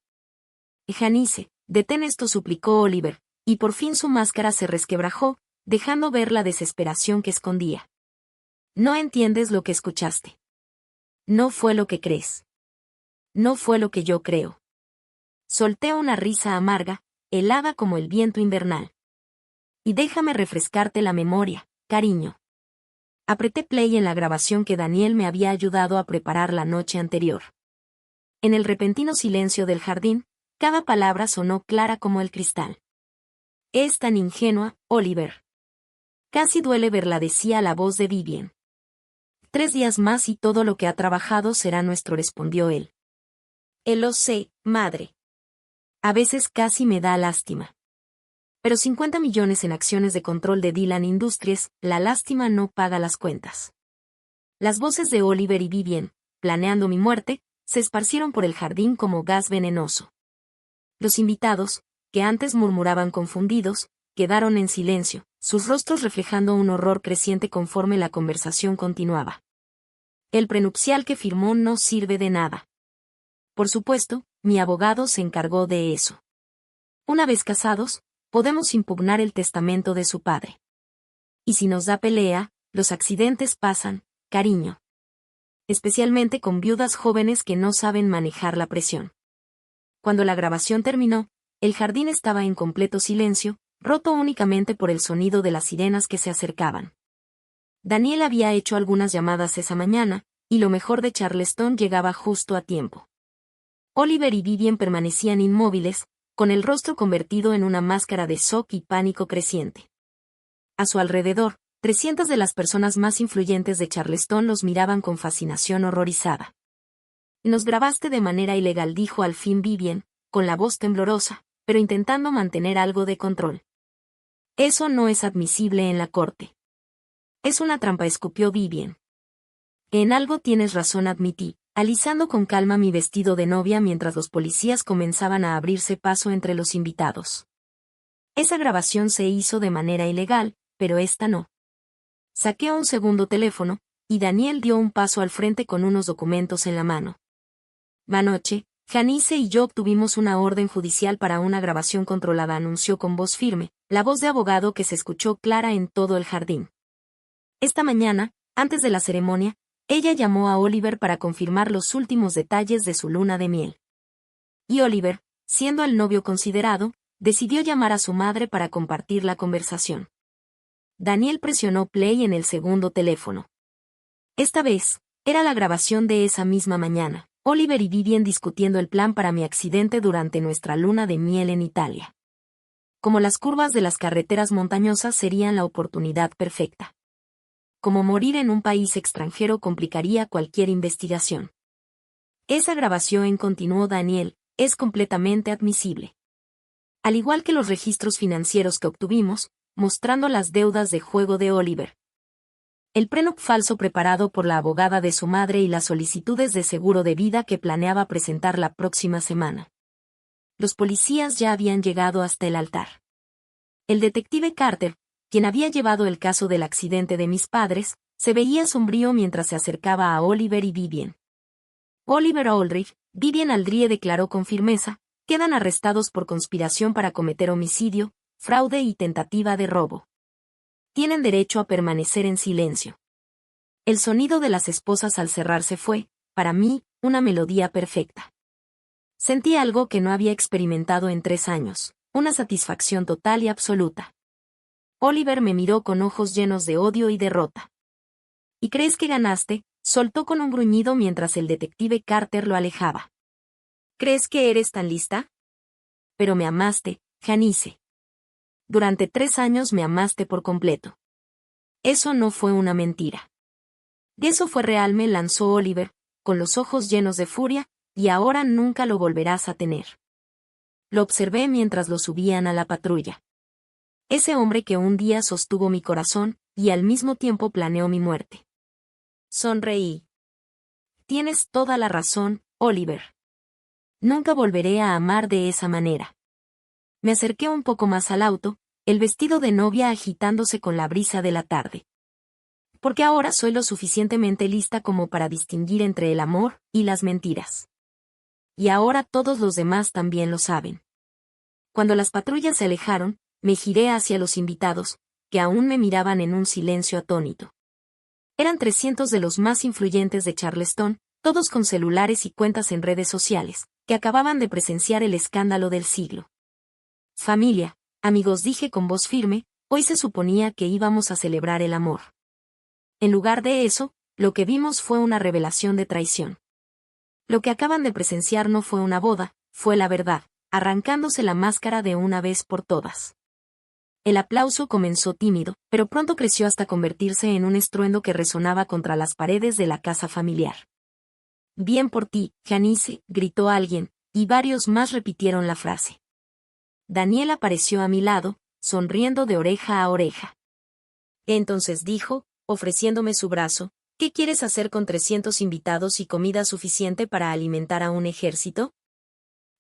«Janice, detén esto», suplicó Oliver, y por fin su máscara se resquebrajó, dejando ver la desesperación que escondía. «No entiendes lo que escuchaste. No fue lo que crees. No fue lo que yo creo». Solté una risa amarga, helada como el viento invernal. «Y déjame refrescarte la memoria, cariño». Apreté play en la grabación que Daniel me había ayudado a preparar la noche anterior. En el repentino silencio del jardín, cada palabra sonó clara como el cristal. Es tan ingenua, Oliver. Casi duele verla, decía la voz de Vivien. 3 días más y todo lo que ha trabajado será nuestro, respondió él. Lo sé, madre. A veces casi me da lástima. Pero 50 millones en acciones de control de Dylan Industries, la lástima no paga las cuentas. Las voces de Oliver y Vivien, planeando mi muerte, se esparcieron por el jardín como gas venenoso. Los invitados, que antes murmuraban confundidos, quedaron en silencio, sus rostros reflejando un horror creciente conforme la conversación continuaba. El prenupcial que firmó no sirve de nada. Por supuesto, mi abogado se encargó de eso. Una vez casados, podemos impugnar el testamento de su padre. Y si nos da pelea, los accidentes pasan, cariño. Especialmente con viudas jóvenes que no saben manejar la presión. Cuando la grabación terminó, el jardín estaba en completo silencio, roto únicamente por el sonido de las sirenas que se acercaban. Daniel había hecho algunas llamadas esa mañana, y lo mejor de Charleston llegaba justo a tiempo. Oliver y Vivien permanecían inmóviles, con el rostro convertido en una máscara de shock y pánico creciente. A su alrededor, 300 de las personas más influyentes de Charleston los miraban con fascinación horrorizada. Nos grabaste de manera ilegal, dijo al fin Vivien, con la voz temblorosa, pero intentando mantener algo de control. Eso no es admisible en la corte. Es una trampa, escupió Vivien. En algo tienes razón, admití, alisando con calma mi vestido de novia mientras los policías comenzaban a abrirse paso entre los invitados. Esa grabación se hizo de manera ilegal, pero esta no. Saqué un segundo teléfono, y Daniel dio un paso al frente con unos documentos en la mano. Anoche, Janice y yo obtuvimos una orden judicial para una grabación controlada, anunció con voz firme, la voz de abogado que se escuchó clara en todo el jardín. Esta mañana, antes de la ceremonia, ella llamó a Oliver para confirmar los últimos detalles de su luna de miel. Y Oliver, siendo el novio considerado, decidió llamar a su madre para compartir la conversación. Daniel presionó play en el segundo teléfono. Esta vez, era la grabación de esa misma mañana, Oliver y Vivien discutiendo el plan para mi accidente durante nuestra luna de miel en Italia. Como las curvas de las carreteras montañosas serían la oportunidad perfecta. Como morir en un país extranjero complicaría cualquier investigación. Esa grabación, continuó Daniel, es completamente admisible. Al igual que los registros financieros que obtuvimos, mostrando las deudas de juego de Oliver. El prenup falso preparado por la abogada de su madre y las solicitudes de seguro de vida que planeaba presentar la próxima semana. Los policías ya habían llegado hasta el altar. El detective Carter, quien había llevado el caso del accidente de mis padres, se veía sombrío mientras se acercaba a Oliver y Vivien. Oliver Aldrich, Vivien Aldrie, declaró con firmeza, quedan arrestados por conspiración para cometer homicidio, fraude y tentativa de robo. Tienen derecho a permanecer en silencio. El sonido de las esposas al cerrarse fue, para mí, una melodía perfecta. Sentí algo que no había experimentado en 3 años, una satisfacción total y absoluta. Oliver me miró con ojos llenos de odio y derrota. ¿Y crees que ganaste?, soltó con un gruñido mientras el detective Carter lo alejaba. ¿Crees que eres tan lista? Pero me amaste, Janice. Durante 3 años me amaste por completo. Eso no fue una mentira. Y eso fue real, me lanzó Oliver, con los ojos llenos de furia, y ahora nunca lo volverás a tener. Lo observé mientras lo subían a la patrulla. Ese hombre que un día sostuvo mi corazón, y al mismo tiempo planeó mi muerte. Sonreí. Tienes toda la razón, Oliver. Nunca volveré a amar de esa manera. Me acerqué un poco más al auto, el vestido de novia agitándose con la brisa de la tarde. Porque ahora soy lo suficientemente lista como para distinguir entre el amor y las mentiras. Y ahora todos los demás también lo saben. Cuando las patrullas se alejaron, me giré hacia los invitados, que aún me miraban en un silencio atónito. Eran 300 de los más influyentes de Charleston, todos con celulares y cuentas en redes sociales, que acababan de presenciar el escándalo del siglo. Familia, amigos, dije con voz firme, hoy se suponía que íbamos a celebrar el amor. En lugar de eso, lo que vimos fue una revelación de traición. Lo que acaban de presenciar no fue una boda, fue la verdad, arrancándose la máscara de una vez por todas. El aplauso comenzó tímido, pero pronto creció hasta convertirse en un estruendo que resonaba contra las paredes de la casa familiar. «Bien por ti, Janice», gritó alguien, y varios más repitieron la frase. Daniel apareció a mi lado, sonriendo de oreja a oreja. Entonces dijo, ofreciéndome su brazo, «¿Qué quieres hacer con 300 invitados y comida suficiente para alimentar a un ejército?»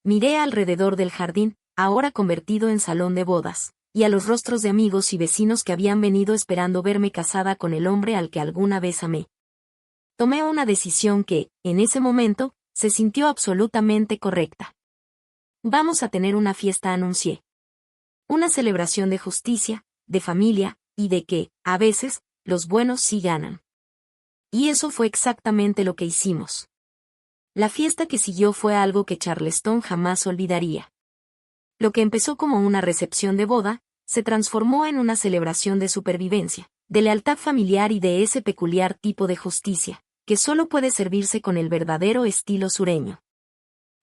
Miré alrededor del jardín, ahora convertido en salón de bodas, y a los rostros de amigos y vecinos que habían venido esperando verme casada con el hombre al que alguna vez amé. Tomé una decisión que, en ese momento, se sintió absolutamente correcta. «Vamos a tener una fiesta», anuncié. Una celebración de justicia, de familia, y de que, a veces, los buenos sí ganan. Y eso fue exactamente lo que hicimos. La fiesta que siguió fue algo que Charleston jamás olvidaría. Lo que empezó como una recepción de boda, se transformó en una celebración de supervivencia, de lealtad familiar y de ese peculiar tipo de justicia, que solo puede servirse con el verdadero estilo sureño.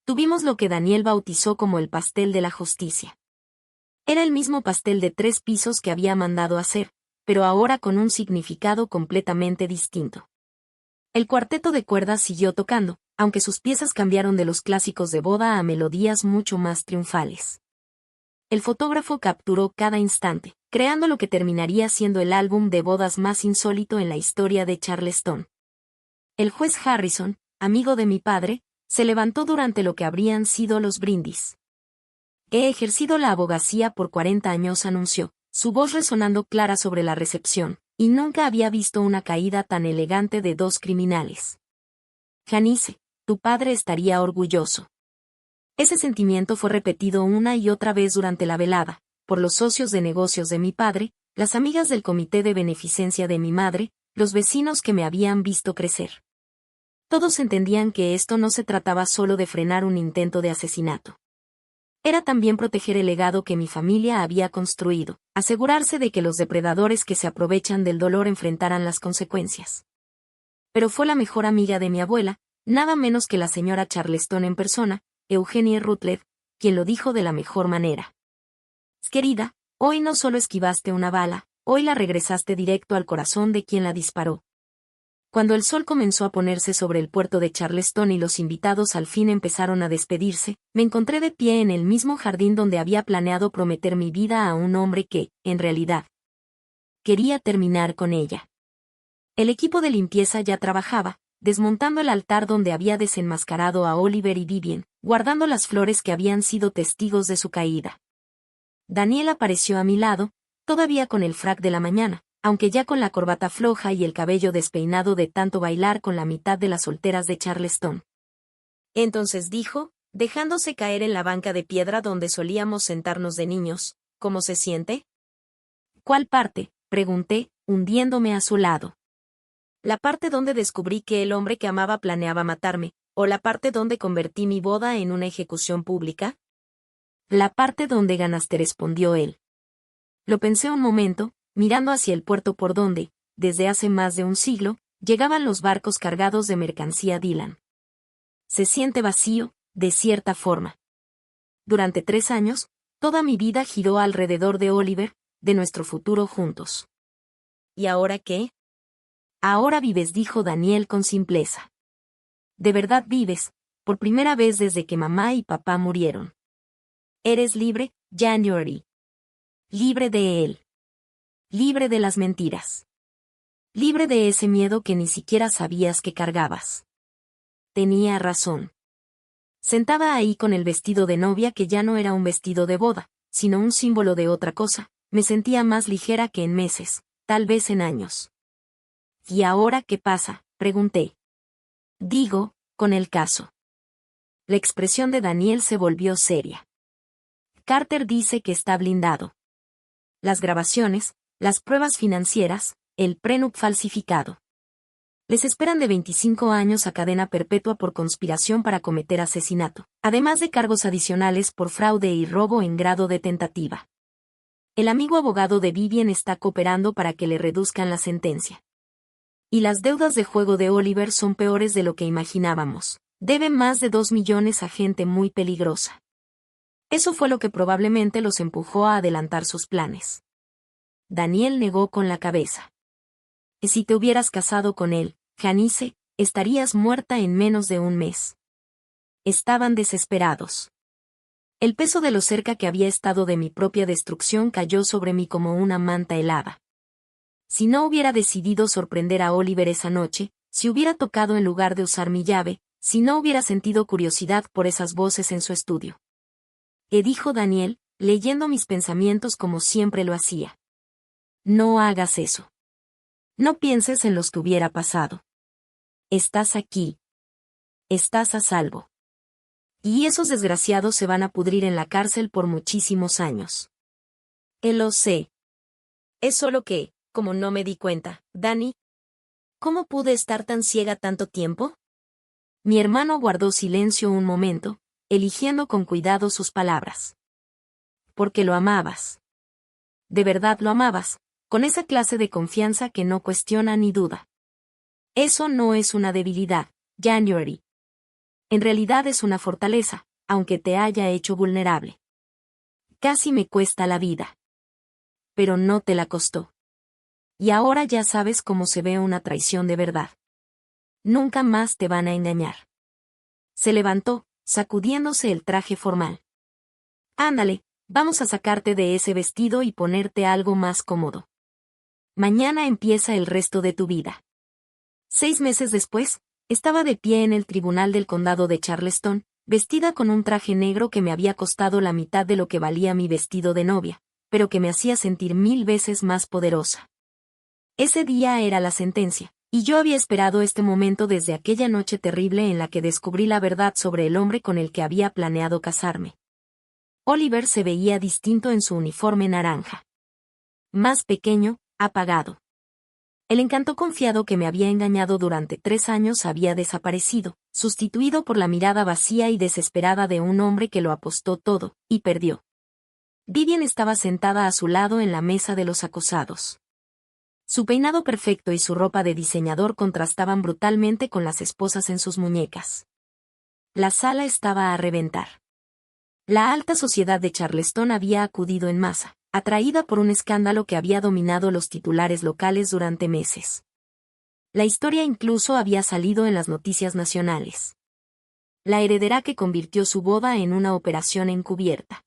Tuvimos lo que Daniel bautizó como el pastel de la justicia. Era el mismo pastel de 3 pisos que había mandado hacer, pero ahora con un significado completamente distinto. El cuarteto de cuerdas siguió tocando, aunque sus piezas cambiaron de los clásicos de boda a melodías mucho más triunfales. El fotógrafo capturó cada instante, creando lo que terminaría siendo el álbum de bodas más insólito en la historia de Charleston. El juez Harrison, amigo de mi padre, se levantó durante lo que habrían sido los brindis. «He ejercido la abogacía por 40 años», anunció, su voz resonando clara sobre la recepción, y nunca había visto una caída tan elegante de 2 criminales. «Janice, tu padre estaría orgulloso». Ese sentimiento fue repetido una y otra vez durante la velada, por los socios de negocios de mi padre, las amigas del comité de beneficencia de mi madre, los vecinos que me habían visto crecer. Todos entendían que esto no se trataba solo de frenar un intento de asesinato. Era también proteger el legado que mi familia había construido, asegurarse de que los depredadores que se aprovechan del dolor enfrentaran las consecuencias. Pero fue la mejor amiga de mi abuela, nada menos que la señora Charleston en persona, Eugenie Rutledge, quien lo dijo de la mejor manera. «Querida, hoy no solo esquivaste una bala, hoy la regresaste directo al corazón de quien la disparó». Cuando el sol comenzó a ponerse sobre el puerto de Charleston y los invitados al fin empezaron a despedirse, me encontré de pie en el mismo jardín donde había planeado prometer mi vida a un hombre que, en realidad, quería terminar con ella. El equipo de limpieza ya trabajaba, desmontando el altar donde había desenmascarado a Oliver y Vivian, guardando las flores que habían sido testigos de su caída. Daniel apareció a mi lado, todavía con el frac de la mañana, aunque ya con la corbata floja y el cabello despeinado de tanto bailar con la mitad de las solteras de Charleston. Entonces dijo, dejándose caer en la banca de piedra donde solíamos sentarnos de niños, «¿Cómo se siente?» «¿Cuál parte?», pregunté, hundiéndome a su lado. «¿La parte donde descubrí que el hombre que amaba planeaba matarme, o la parte donde convertí mi boda en una ejecución pública?» «La parte donde ganaste», respondió él. Lo pensé un momento, mirando hacia el puerto por donde, desde hace más de un siglo, llegaban los barcos cargados de mercancía Dylan. Se siente vacío, de cierta forma. Durante 3 años, toda mi vida giró alrededor de Oliver, de nuestro futuro juntos. ¿Y ahora qué? «Ahora vives», dijo Daniel con simpleza. «De verdad vives, por primera vez desde que mamá y papá murieron. Eres libre, January. Libre de él. Libre de las mentiras. Libre de ese miedo que ni siquiera sabías que cargabas». Tenía razón. Sentada ahí con el vestido de novia que ya no era un vestido de boda, sino un símbolo de otra cosa, me sentía más ligera que en meses, tal vez en años. «¿Y ahora qué pasa?», pregunté. «Digo, con el caso». La expresión de Daniel se volvió seria. «Carter dice que está blindado. Las grabaciones, las pruebas financieras, el prenup falsificado. Les esperan de 25 años a cadena perpetua por conspiración para cometer asesinato, además de cargos adicionales por fraude y robo en grado de tentativa. El amigo abogado de Vivian está cooperando para que le reduzcan la sentencia. Y las deudas de juego de Oliver son peores de lo que imaginábamos. Debe más de 2 millones a gente muy peligrosa». Eso fue lo que probablemente los empujó a adelantar sus planes. Daniel negó con la cabeza. Si te hubieras casado con él, Janice, estarías muerta en menos de un mes. Estaban desesperados. El peso de lo cerca que había estado de mi propia destrucción cayó sobre mí como una manta helada. Si no hubiera decidido sorprender a Oliver esa noche, si hubiera tocado en lugar de usar mi llave, si no hubiera sentido curiosidad por esas voces en su estudio. Dijo Daniel, leyendo mis pensamientos como siempre lo hacía. No hagas eso. No pienses en los que hubiera pasado. Estás aquí. Estás a salvo. Y esos desgraciados se van a pudrir en la cárcel por muchísimos años. Lo sé. Es solo que, como no me di cuenta, Dani, ¿cómo pude estar tan ciega tanto tiempo? Mi hermano guardó silencio un momento, eligiendo con cuidado sus palabras. Porque lo amabas. De verdad lo amabas, con esa clase de confianza que no cuestiona ni duda. Eso no es una debilidad, January. En realidad es una fortaleza, aunque te haya hecho vulnerable. Casi me cuesta la vida. Pero no te la costó. Y ahora ya sabes cómo se ve una traición de verdad. Nunca más te van a engañar. Se levantó, sacudiéndose el traje formal. Ándale, vamos a sacarte de ese vestido y ponerte algo más cómodo. Mañana empieza el resto de tu vida. 6 meses después, estaba de pie en el tribunal del condado de Charleston, vestida con un traje negro que me había costado la mitad de lo que valía mi vestido de novia, pero que me hacía sentir 1000 veces más poderosa. Ese día era la sentencia, y yo había esperado este momento desde aquella noche terrible en la que descubrí la verdad sobre el hombre con el que había planeado casarme. Oliver se veía distinto en su uniforme naranja. Más pequeño, apagado. El encanto confiado que me había engañado durante 3 años había desaparecido, sustituido por la mirada vacía y desesperada de un hombre que lo apostó todo, y perdió. Vivian estaba sentada a su lado en la mesa de los acusados. Su peinado perfecto y su ropa de diseñador contrastaban brutalmente con las esposas en sus muñecas. La sala estaba a reventar. La alta sociedad de Charleston había acudido en masa, atraída por un escándalo que había dominado los titulares locales durante meses. La historia incluso había salido en las noticias nacionales. La heredera que convirtió su boda en una operación encubierta.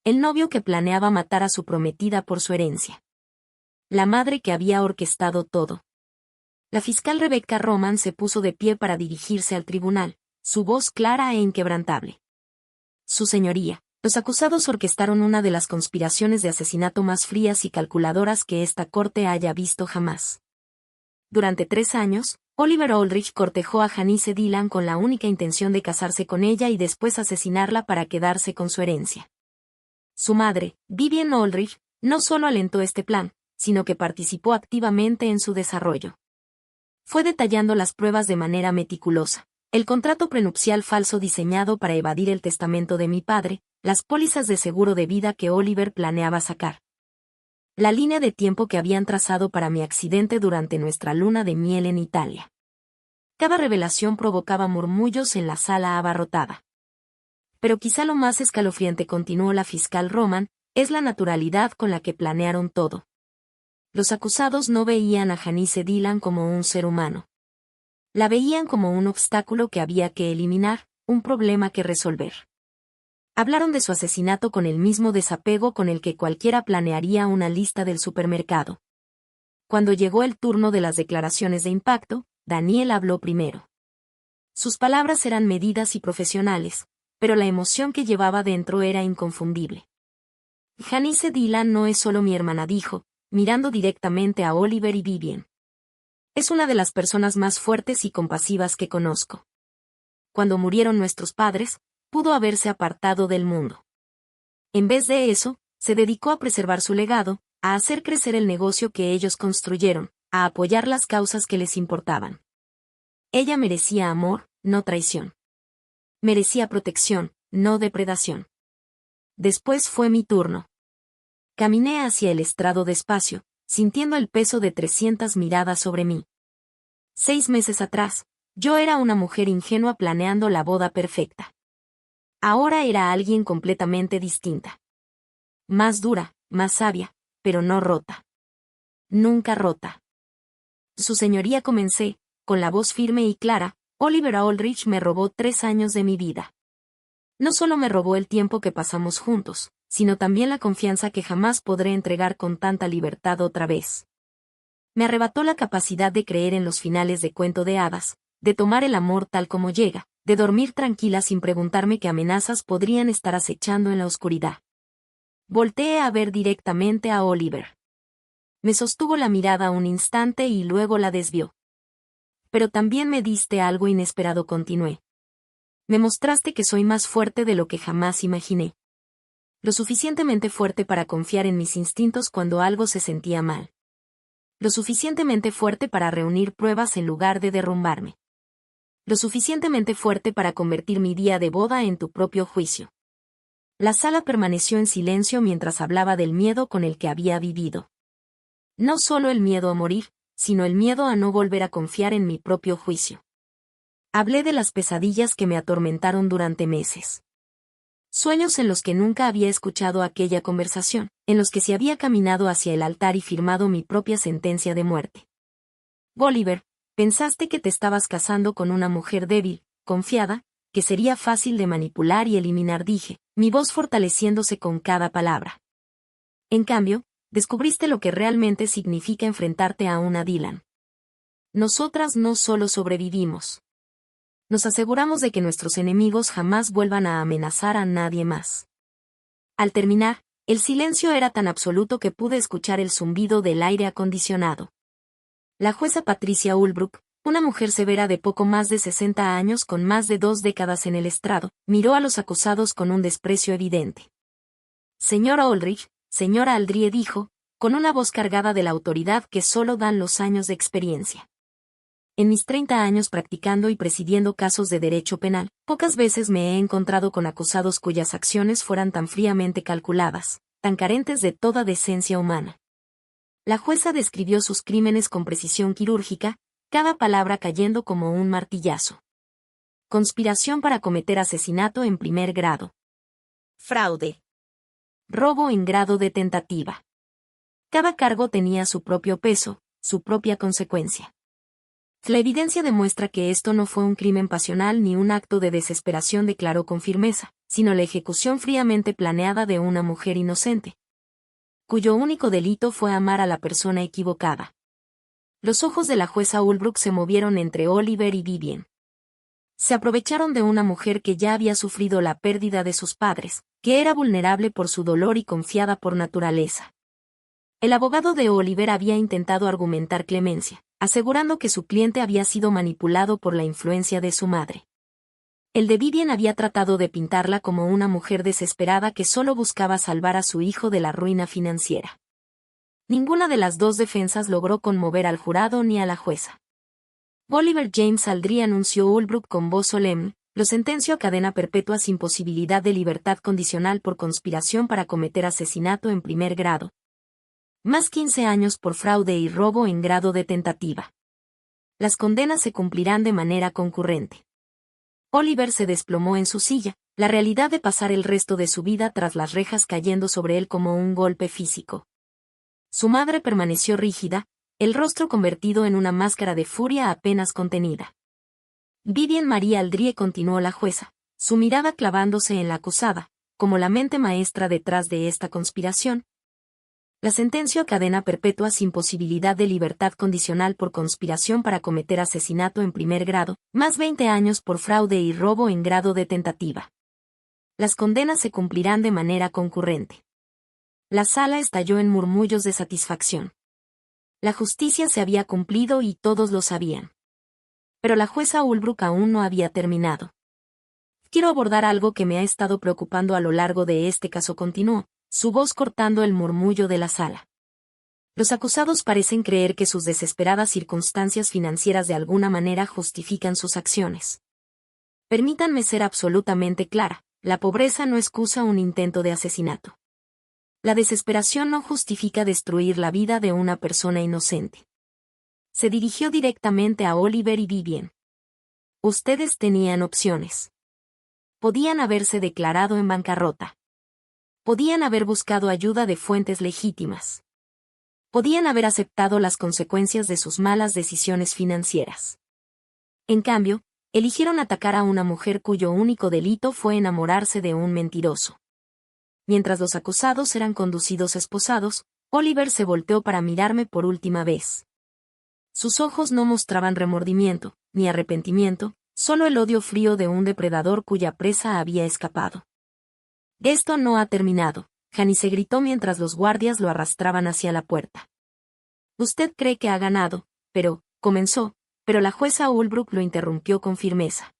El novio que planeaba matar a su prometida por su herencia. La madre que había orquestado todo. La fiscal Rebecca Roman se puso de pie para dirigirse al tribunal, su voz clara e inquebrantable. Su señoría, los acusados orquestaron una de las conspiraciones de asesinato más frías y calculadoras que esta corte haya visto jamás. Durante 3 años, Oliver Aldrich cortejó a Janice Dillon con la única intención de casarse con ella y después asesinarla para quedarse con su herencia. Su madre, Vivian Aldrich, no solo alentó este plan, sino que participó activamente en su desarrollo. Fue detallando las pruebas de manera meticulosa. El contrato prenupcial falso diseñado para evadir el testamento de mi padre, las pólizas de seguro de vida que Oliver planeaba sacar. La línea de tiempo que habían trazado para mi accidente durante nuestra luna de miel en Italia. Cada revelación provocaba murmullos en la sala abarrotada. Pero quizá lo más escalofriante, continuó la fiscal Roman, es la naturalidad con la que planearon todo. Los acusados no veían a Janice Dillon como un ser humano. La veían como un obstáculo que había que eliminar, un problema que resolver. Hablaron de su asesinato con el mismo desapego con el que cualquiera planearía una lista del supermercado. Cuando llegó el turno de las declaraciones de impacto, Daniel habló primero. Sus palabras eran medidas y profesionales, pero la emoción que llevaba dentro era inconfundible. Janice Dillon no es solo mi hermana, dijo, mirando directamente a Oliver y Vivian. Es una de las personas más fuertes y compasivas que conozco. Cuando murieron nuestros padres, pudo haberse apartado del mundo. En vez de eso, se dedicó a preservar su legado, a hacer crecer el negocio que ellos construyeron, a apoyar las causas que les importaban. Ella merecía amor, no traición. Merecía protección, no depredación. Después fue mi turno. Caminé hacia el estrado despacio, sintiendo el peso de 300 miradas sobre mí. 6 meses atrás, yo era una mujer ingenua planeando la boda perfecta. Ahora era alguien completamente distinta. Más dura, más sabia, pero no rota. Nunca rota. Su señoría, comencé, con la voz firme y clara, Oliver Aldrich me robó 3 años de mi vida. No solo me robó el tiempo que pasamos juntos, sino también la confianza que jamás podré entregar con tanta libertad otra vez. Me arrebató la capacidad de creer en los finales de cuento de hadas, de tomar el amor tal como llega, de dormir tranquila sin preguntarme qué amenazas podrían estar acechando en la oscuridad. Volteé a ver directamente a Oliver. Me sostuvo la mirada un instante y luego la desvió. Pero también me diste algo inesperado, continué. Me mostraste que soy más fuerte de lo que jamás imaginé. Lo suficientemente fuerte para confiar en mis instintos cuando algo se sentía mal. Lo suficientemente fuerte para reunir pruebas en lugar de derrumbarme. Lo suficientemente fuerte para convertir mi día de boda en tu propio juicio. La sala permaneció en silencio mientras hablaba del miedo con el que había vivido. No solo el miedo a morir, sino el miedo a no volver a confiar en mi propio juicio. Hablé de las pesadillas que me atormentaron durante meses. Sueños en los que nunca había escuchado aquella conversación, en los que se había caminado hacia el altar y firmado mi propia sentencia de muerte. Oliver, pensaste que te estabas casando con una mujer débil, confiada, que sería fácil de manipular y eliminar, dije, mi voz fortaleciéndose con cada palabra. En cambio, descubriste lo que realmente significa enfrentarte a una Dylan. Nosotras no solo sobrevivimos. Nos aseguramos de que nuestros enemigos jamás vuelvan a amenazar a nadie más. Al terminar, el silencio era tan absoluto que pude escuchar el zumbido del aire acondicionado. La jueza Patricia Ulbrook, una mujer severa de poco más de 60 años con más de 2 décadas en el estrado, miró a los acusados con un desprecio evidente. Señora Aldrich, señora Aldrie, dijo, con una voz cargada de la autoridad que solo dan los años de experiencia. En mis 30 años practicando y presidiendo casos de derecho penal, pocas veces me he encontrado con acusados cuyas acciones fueran tan fríamente calculadas, tan carentes de toda decencia humana. La jueza describió sus crímenes con precisión quirúrgica, cada palabra cayendo como un martillazo. Conspiración para cometer asesinato en primer grado. Fraude. Robo en grado de tentativa. Cada cargo tenía su propio peso, su propia consecuencia. La evidencia demuestra que esto no fue un crimen pasional ni un acto de desesperación, declaró con firmeza, sino la ejecución fríamente planeada de una mujer inocente, cuyo único delito fue amar a la persona equivocada. Los ojos de la jueza Ulbrook se movieron entre Oliver y Vivien. Se aprovecharon de una mujer que ya había sufrido la pérdida de sus padres, que era vulnerable por su dolor y confiada por naturaleza. El abogado de Oliver había intentado argumentar clemencia, asegurando que su cliente había sido manipulado por la influencia de su madre. El de Vivien había tratado de pintarla como una mujer desesperada que solo buscaba salvar a su hijo de la ruina financiera. Ninguna de las dos defensas logró conmover al jurado ni a la jueza. Oliver James Aldrie, anunció Ulbrook con voz solemne, lo sentencio a cadena perpetua sin posibilidad de libertad condicional por conspiración para cometer asesinato en primer grado. Más 15 años por fraude y robo en grado de tentativa. Las condenas se cumplirán de manera concurrente. Oliver se desplomó en su silla, la realidad de pasar el resto de su vida tras las rejas cayendo sobre él como un golpe físico. Su madre permaneció rígida, el rostro convertido en una máscara de furia apenas contenida. Vivien Marie Aldrie, continuó la jueza, su mirada clavándose en la acusada, como la mente maestra detrás de esta conspiración. La sentencio a cadena perpetua sin posibilidad de libertad condicional por conspiración para cometer asesinato en primer grado, más 20 años por fraude y robo en grado de tentativa. Las condenas se cumplirán de manera concurrente. La sala estalló en murmullos de satisfacción. La justicia se había cumplido y todos lo sabían. Pero la jueza Ulbrook aún no había terminado. Quiero abordar algo que me ha estado preocupando a lo largo de este caso, continuó, su voz cortando el murmullo de la sala. Los acusados parecen creer que sus desesperadas circunstancias financieras de alguna manera justifican sus acciones. Permítanme ser absolutamente clara, la pobreza no excusa un intento de asesinato. La desesperación no justifica destruir la vida de una persona inocente. Se dirigió directamente a Oliver y Vivien. Ustedes tenían opciones. Podían haberse declarado en bancarrota. Podían haber buscado ayuda de fuentes legítimas. podían haber aceptado las consecuencias de sus malas decisiones financieras. En cambio, eligieron atacar a una mujer cuyo único delito fue enamorarse de un mentiroso. Mientras los acusados eran conducidos esposados, Oliver se volteó para mirarme por última vez. Sus ojos no mostraban remordimiento, ni arrepentimiento, solo el odio frío de un depredador cuya presa había escapado. Esto no ha terminado, Janice gritó mientras los guardias lo arrastraban hacia la puerta. Usted cree que ha ganado, comenzó, pero la jueza Holbrook lo interrumpió con firmeza.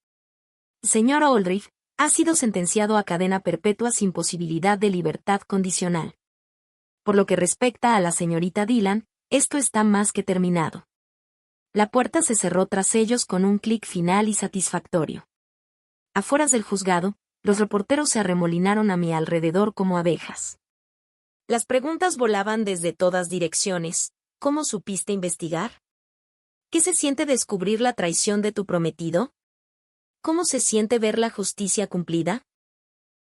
Señora Aldrich, ha sido sentenciado a cadena perpetua sin posibilidad de libertad condicional. Por lo que respecta a la señorita Dillon, esto está más que terminado. La puerta se cerró tras ellos con un clic final y satisfactorio. Afuera del juzgado, los reporteros se arremolinaron a mi alrededor como abejas. Las preguntas volaban desde todas direcciones. ¿Cómo supiste investigar? ¿Qué se siente descubrir la traición de tu prometido? ¿Cómo se siente ver la justicia cumplida?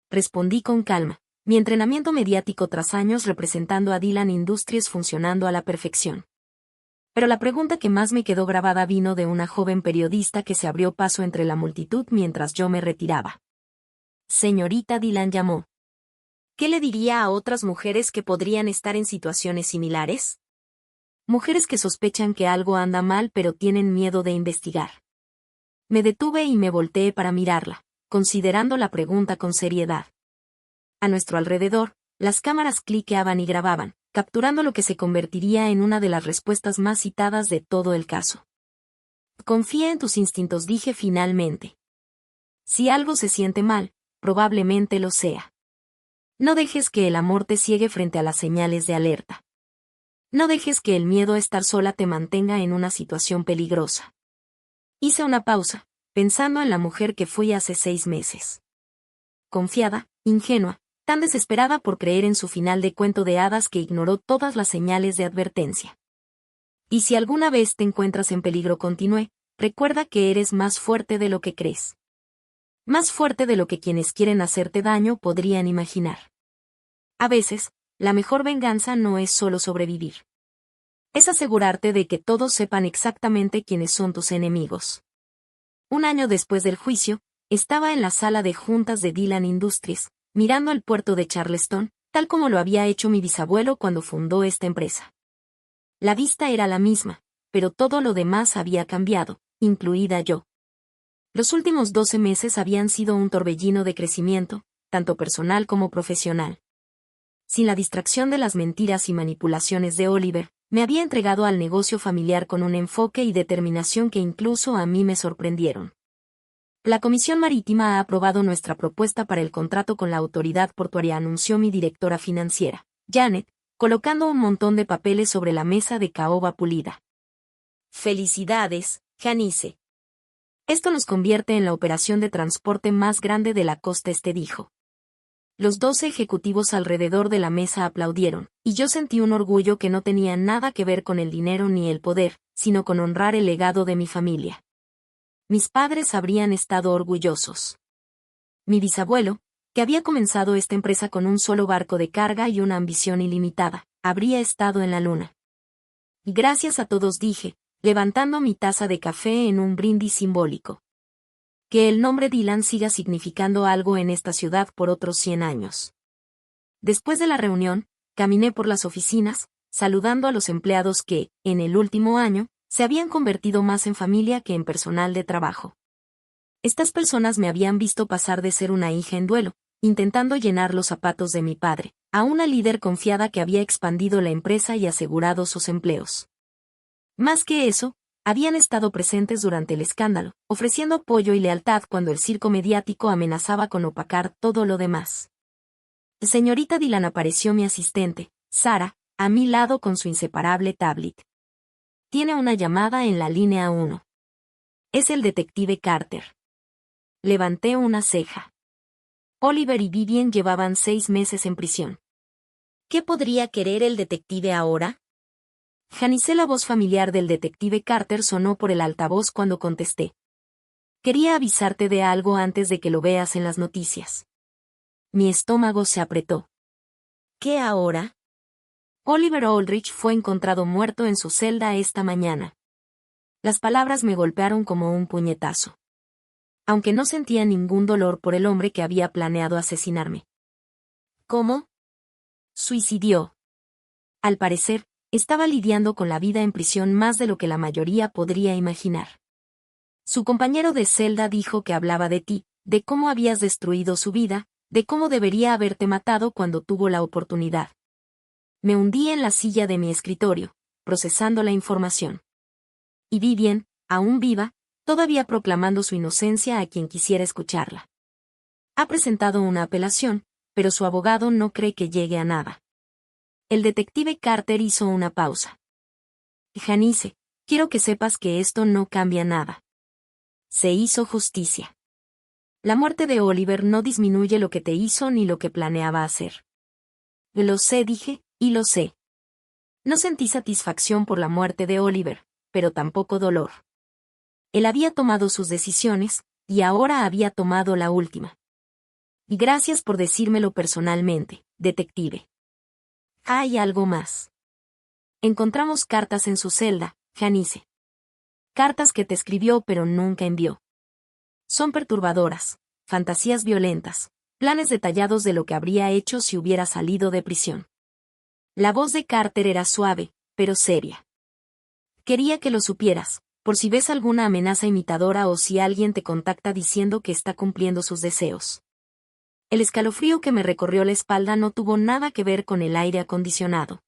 Respondí con calma, mi entrenamiento mediático tras años representando a Dillon Industries funcionando a la perfección. Pero la pregunta que más me quedó grabada vino de una joven periodista que se abrió paso entre la multitud mientras yo me retiraba. Señorita Dillon llamó. ¿Qué le diría a otras mujeres que podrían estar en situaciones similares? Mujeres que sospechan que algo anda mal pero tienen miedo de investigar. Me detuve y me volteé para mirarla, considerando la pregunta con seriedad. A nuestro alrededor, las cámaras cliqueaban y grababan, capturando lo que se convertiría en una de las respuestas más citadas de todo el caso. Confía en tus instintos, dije finalmente. Si algo se siente mal, probablemente lo sea. No dejes que el amor te ciegue frente a las señales de alerta. No dejes que el miedo a estar sola te mantenga en una situación peligrosa. Hice una pausa, pensando en la mujer que fui hace 6 meses. Confiada, ingenua, tan desesperada por creer en su final de cuento de hadas que ignoró todas las señales de advertencia. Y si alguna vez te encuentras en peligro, continué, recuerda que eres más fuerte de lo que crees. Más fuerte de lo que quienes quieren hacerte daño podrían imaginar. A veces, la mejor venganza no es solo sobrevivir. Es asegurarte de que todos sepan exactamente quiénes son tus enemigos. 1 año después del juicio, estaba en la sala de juntas de Dillon Industries, mirando el puerto de Charleston, tal como lo había hecho mi bisabuelo cuando fundó esta empresa. La vista era la misma, pero todo lo demás había cambiado, incluida yo. Los últimos 12 meses habían sido un torbellino de crecimiento, tanto personal como profesional. Sin la distracción de las mentiras y manipulaciones de Oliver, me había entregado al negocio familiar con un enfoque y determinación que incluso a mí me sorprendieron. La Comisión Marítima ha aprobado nuestra propuesta para el contrato con la autoridad portuaria, anunció mi directora financiera, Janet, colocando un montón de papeles sobre la mesa de caoba pulida. Felicidades, Janice. Esto nos convierte en la operación de transporte más grande de la costa este, dijo. Los 12 ejecutivos alrededor de la mesa aplaudieron, y yo sentí un orgullo que no tenía nada que ver con el dinero ni el poder, sino con honrar el legado de mi familia. Mis padres habrían estado orgullosos. Mi bisabuelo, que había comenzado esta empresa con un solo barco de carga y una ambición ilimitada, habría estado en la luna. Y gracias a todos, dije, levantando mi taza de café en un brindis simbólico. Que el nombre Dillon siga significando algo en esta ciudad por otros 100 años. Después de la reunión, caminé por las oficinas, saludando a los empleados que, en el último año, se habían convertido más en familia que en personal de trabajo. Estas personas me habían visto pasar de ser una hija en duelo, intentando llenar los zapatos de mi padre, a una líder confiada que había expandido la empresa y asegurado sus empleos. Más que eso, habían estado presentes durante el escándalo, ofreciendo apoyo y lealtad cuando el circo mediático amenazaba con opacar todo lo demás. Señorita Dillon, apareció mi asistente, Sara, a mi lado con su inseparable tablet. Tiene una llamada en la línea 1. Es el detective Carter. Levanté una ceja. Oliver y Vivian llevaban 6 meses en prisión. ¿Qué podría querer el detective ahora? Janice, la voz familiar del detective Carter sonó por el altavoz cuando contesté. Quería avisarte de algo antes de que lo veas en las noticias. Mi estómago se apretó. ¿Qué ahora? Oliver Aldrich fue encontrado muerto en su celda esta mañana. Las palabras me golpearon como un puñetazo. Aunque no sentía ningún dolor por el hombre que había planeado asesinarme. ¿Cómo? Suicidió. Al parecer, estaba lidiando con la vida en prisión más de lo que la mayoría podría imaginar. Su compañero de celda dijo que hablaba de ti, de cómo habías destruido su vida, de cómo debería haberte matado cuando tuvo la oportunidad. Me hundí en la silla de mi escritorio, procesando la información. Y Vivian, aún viva, todavía proclamando su inocencia a quien quisiera escucharla. Ha presentado una apelación, pero su abogado no cree que llegue a nada. El detective Carter hizo una pausa. Janice, quiero que sepas que esto no cambia nada. Se hizo justicia. La muerte de Oliver no disminuye lo que te hizo ni lo que planeaba hacer. Lo sé, dije, y lo sé. No sentí satisfacción por la muerte de Oliver, pero tampoco dolor. Él había tomado sus decisiones, y ahora había tomado la última. Y gracias por decírmelo personalmente, detective. Hay algo más. Encontramos cartas en su celda, Janice. Cartas que te escribió pero nunca envió. Son perturbadoras, fantasías violentas, planes detallados de lo que habría hecho si hubiera salido de prisión. La voz de Carter era suave, pero seria. Quería que lo supieras, por si ves alguna amenaza imitadora o si alguien te contacta diciendo que está cumpliendo sus deseos. El escalofrío que me recorrió la espalda no tuvo nada que ver con el aire acondicionado.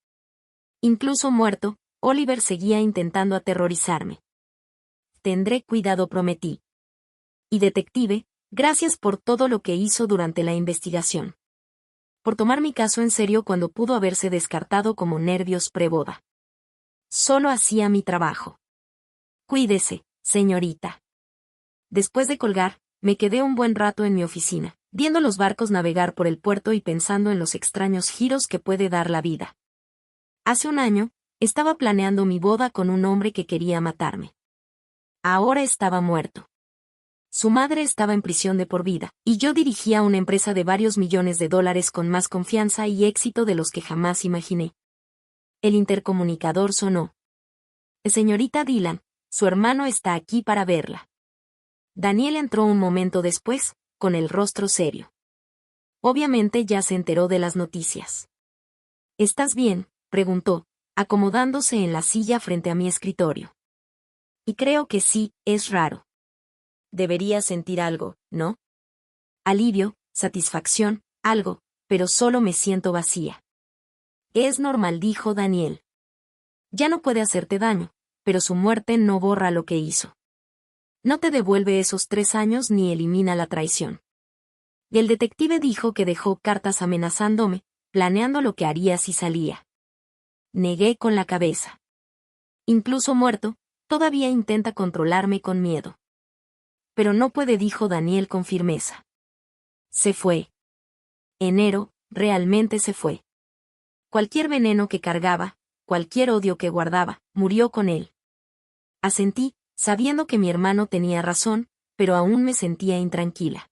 Incluso muerto, Oliver seguía intentando aterrorizarme. Tendré cuidado, prometí. Y detective, gracias por todo lo que hizo durante la investigación. Por tomar mi caso en serio cuando pudo haberse descartado como nervios preboda. Solo hacía mi trabajo. Cuídese, señorita. Después de colgar, me quedé un buen rato en mi oficina, viendo los barcos navegar por el puerto y pensando en los extraños giros que puede dar la vida. Hace un año, estaba planeando mi boda con un hombre que quería matarme. Ahora estaba muerto. Su madre estaba en prisión de por vida, y yo dirigía una empresa de varios millones de dólares con más confianza y éxito de los que jamás imaginé. El intercomunicador sonó. Señorita Dillon, su hermano está aquí para verla. Daniel entró un momento después, con el rostro serio. Obviamente ya se enteró de las noticias. ¿Estás bien?, preguntó, acomodándose en la silla frente a mi escritorio. Y creo que sí, es raro. Debería sentir algo, ¿no? Alivio, satisfacción, algo, pero solo me siento vacía. Es normal, dijo Daniel. Ya no puede hacerte daño, pero su muerte no borra lo que hizo. No te devuelve esos 3 años ni elimina la traición. Y el detective dijo que dejó cartas amenazándome, planeando lo que haría si salía. Negué con la cabeza. Incluso muerto, todavía intenta controlarme con miedo. Pero no puede, dijo Daniel con firmeza. Se fue. Enero, realmente se fue. Cualquier veneno que cargaba, cualquier odio que guardaba, murió con él. Asentí, sabiendo que mi hermano tenía razón, pero aún me sentía intranquila.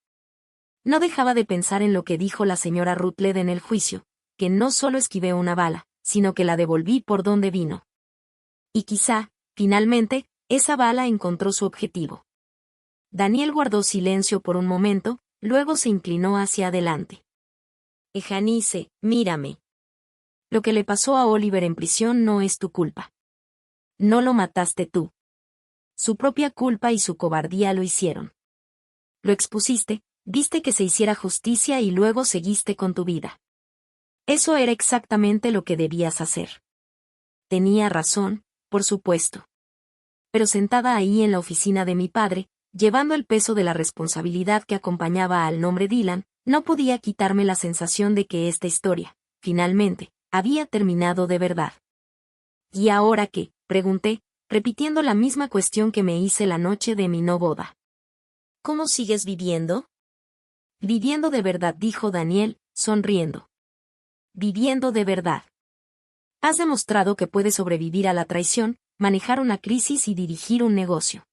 No dejaba de pensar en lo que dijo la señora Rutledge en el juicio, que no solo esquivé una bala, sino que la devolví por donde vino. Y quizá, finalmente, esa bala encontró su objetivo. Daniel guardó silencio por un momento, luego se inclinó hacia adelante. Janice, mírame. Lo que le pasó a Oliver en prisión no es tu culpa. No lo mataste tú. Su propia culpa y su cobardía lo hicieron. Lo expusiste, viste que se hiciera justicia y luego seguiste con tu vida. Eso era exactamente lo que debías hacer. Tenía razón, por supuesto. Pero sentada ahí en la oficina de mi padre, llevando el peso de la responsabilidad que acompañaba al nombre Dillon, no podía quitarme la sensación de que esta historia, finalmente, había terminado de verdad. ¿Y ahora qué?, pregunté, repitiendo la misma cuestión que me hice la noche de mi no boda. ¿Cómo sigues viviendo? Viviendo de verdad, dijo Daniel, sonriendo. Viviendo de verdad. Has demostrado que puedes sobrevivir a la traición, manejar una crisis y dirigir un negocio.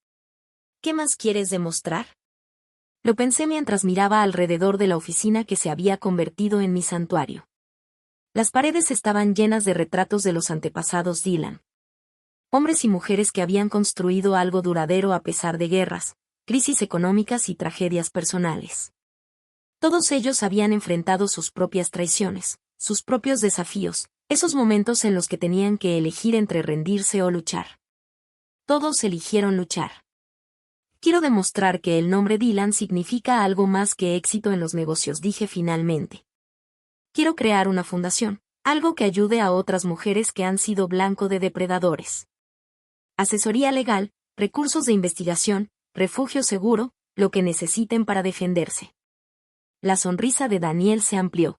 ¿Qué más quieres demostrar? Lo pensé mientras miraba alrededor de la oficina que se había convertido en mi santuario. Las paredes estaban llenas de retratos de los antepasados Dylan. Hombres y mujeres que habían construido algo duradero a pesar de guerras, crisis económicas y tragedias personales. Todos ellos habían enfrentado sus propias traiciones, sus propios desafíos, esos momentos en los que tenían que elegir entre rendirse o luchar. Todos eligieron luchar. Quiero demostrar que el nombre Dylan significa algo más que éxito en los negocios, dije finalmente. Quiero crear una fundación, algo que ayude a otras mujeres que han sido blanco de depredadores. Asesoría legal, recursos de investigación, refugio seguro, lo que necesiten para defenderse. La sonrisa de Daniel se amplió.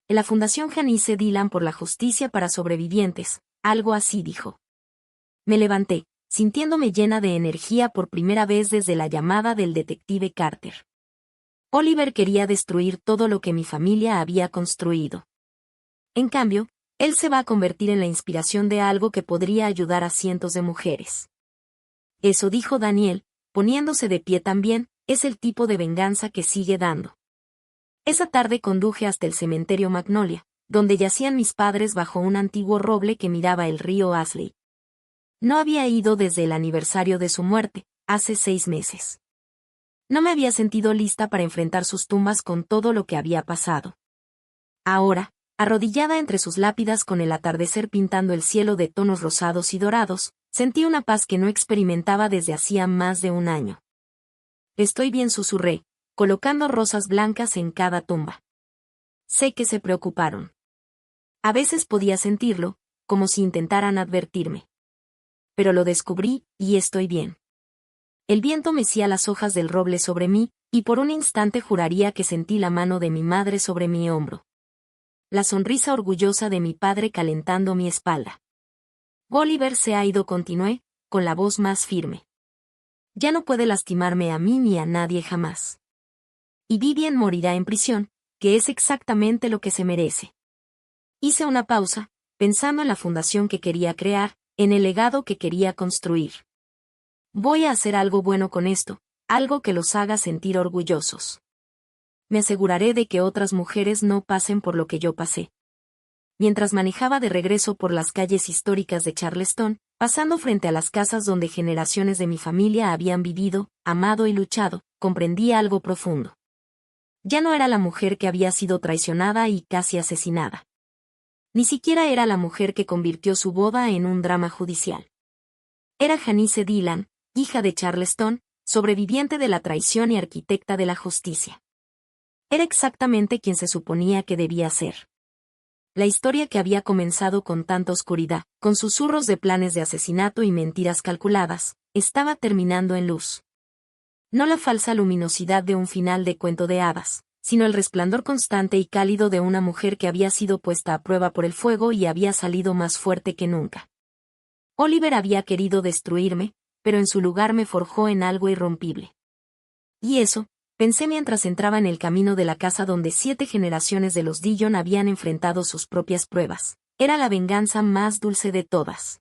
La Fundación Janice Dylan por la Justicia para Sobrevivientes, algo así dijo. Me levanté, sintiéndome llena de energía por primera vez desde la llamada del detective Carter. Oliver quería destruir todo lo que mi familia había construido. En cambio, él se va a convertir en la inspiración de algo que podría ayudar a cientos de mujeres. Eso dijo Daniel, poniéndose de pie también, es el tipo de venganza que sigue dando. Esa tarde conduje hasta el cementerio Magnolia, donde yacían mis padres bajo un antiguo roble que miraba el río Ashley. No había ido desde el aniversario de su muerte, hace 6 meses. No me había sentido lista para enfrentar sus tumbas con todo lo que había pasado. Ahora, arrodillada entre sus lápidas con el atardecer pintando el cielo de tonos rosados y dorados, sentí una paz que no experimentaba desde hacía más de un año. Estoy bien, susurré, colocando rosas blancas en cada tumba. Sé que se preocuparon. A veces podía sentirlo, como si intentaran advertirme. Pero lo descubrí, y estoy bien. El viento mecía las hojas del roble sobre mí, y por un instante juraría que sentí la mano de mi madre sobre mi hombro. La sonrisa orgullosa de mi padre calentando mi espalda. Oliver se ha ido, continué, con la voz más firme. Ya no puede lastimarme a mí ni a nadie jamás. Y Vivian morirá en prisión, que es exactamente lo que se merece. Hice una pausa, pensando en la fundación que quería crear, en el legado que quería construir. Voy a hacer algo bueno con esto, algo que los haga sentir orgullosos. Me aseguraré de que otras mujeres no pasen por lo que yo pasé. Mientras manejaba de regreso por las calles históricas de Charleston, pasando frente a las casas donde generaciones de mi familia habían vivido, amado y luchado, comprendí algo profundo. Ya no era la mujer que había sido traicionada y casi asesinada. Ni siquiera era la mujer que convirtió su boda en un drama judicial. Era Janice Dylan, hija de Charleston, sobreviviente de la traición y arquitecta de la justicia. Era exactamente quien se suponía que debía ser. La historia que había comenzado con tanta oscuridad, con susurros de planes de asesinato y mentiras calculadas, estaba terminando en luz. No la falsa luminosidad de un final de cuento de hadas, sino el resplandor constante y cálido de una mujer que había sido puesta a prueba por el fuego y había salido más fuerte que nunca. Oliver había querido destruirme, pero en su lugar me forjó en algo irrompible. Y eso, pensé mientras entraba en el camino de la casa donde 7 generaciones de los Dillon habían enfrentado sus propias pruebas, era la venganza más dulce de todas.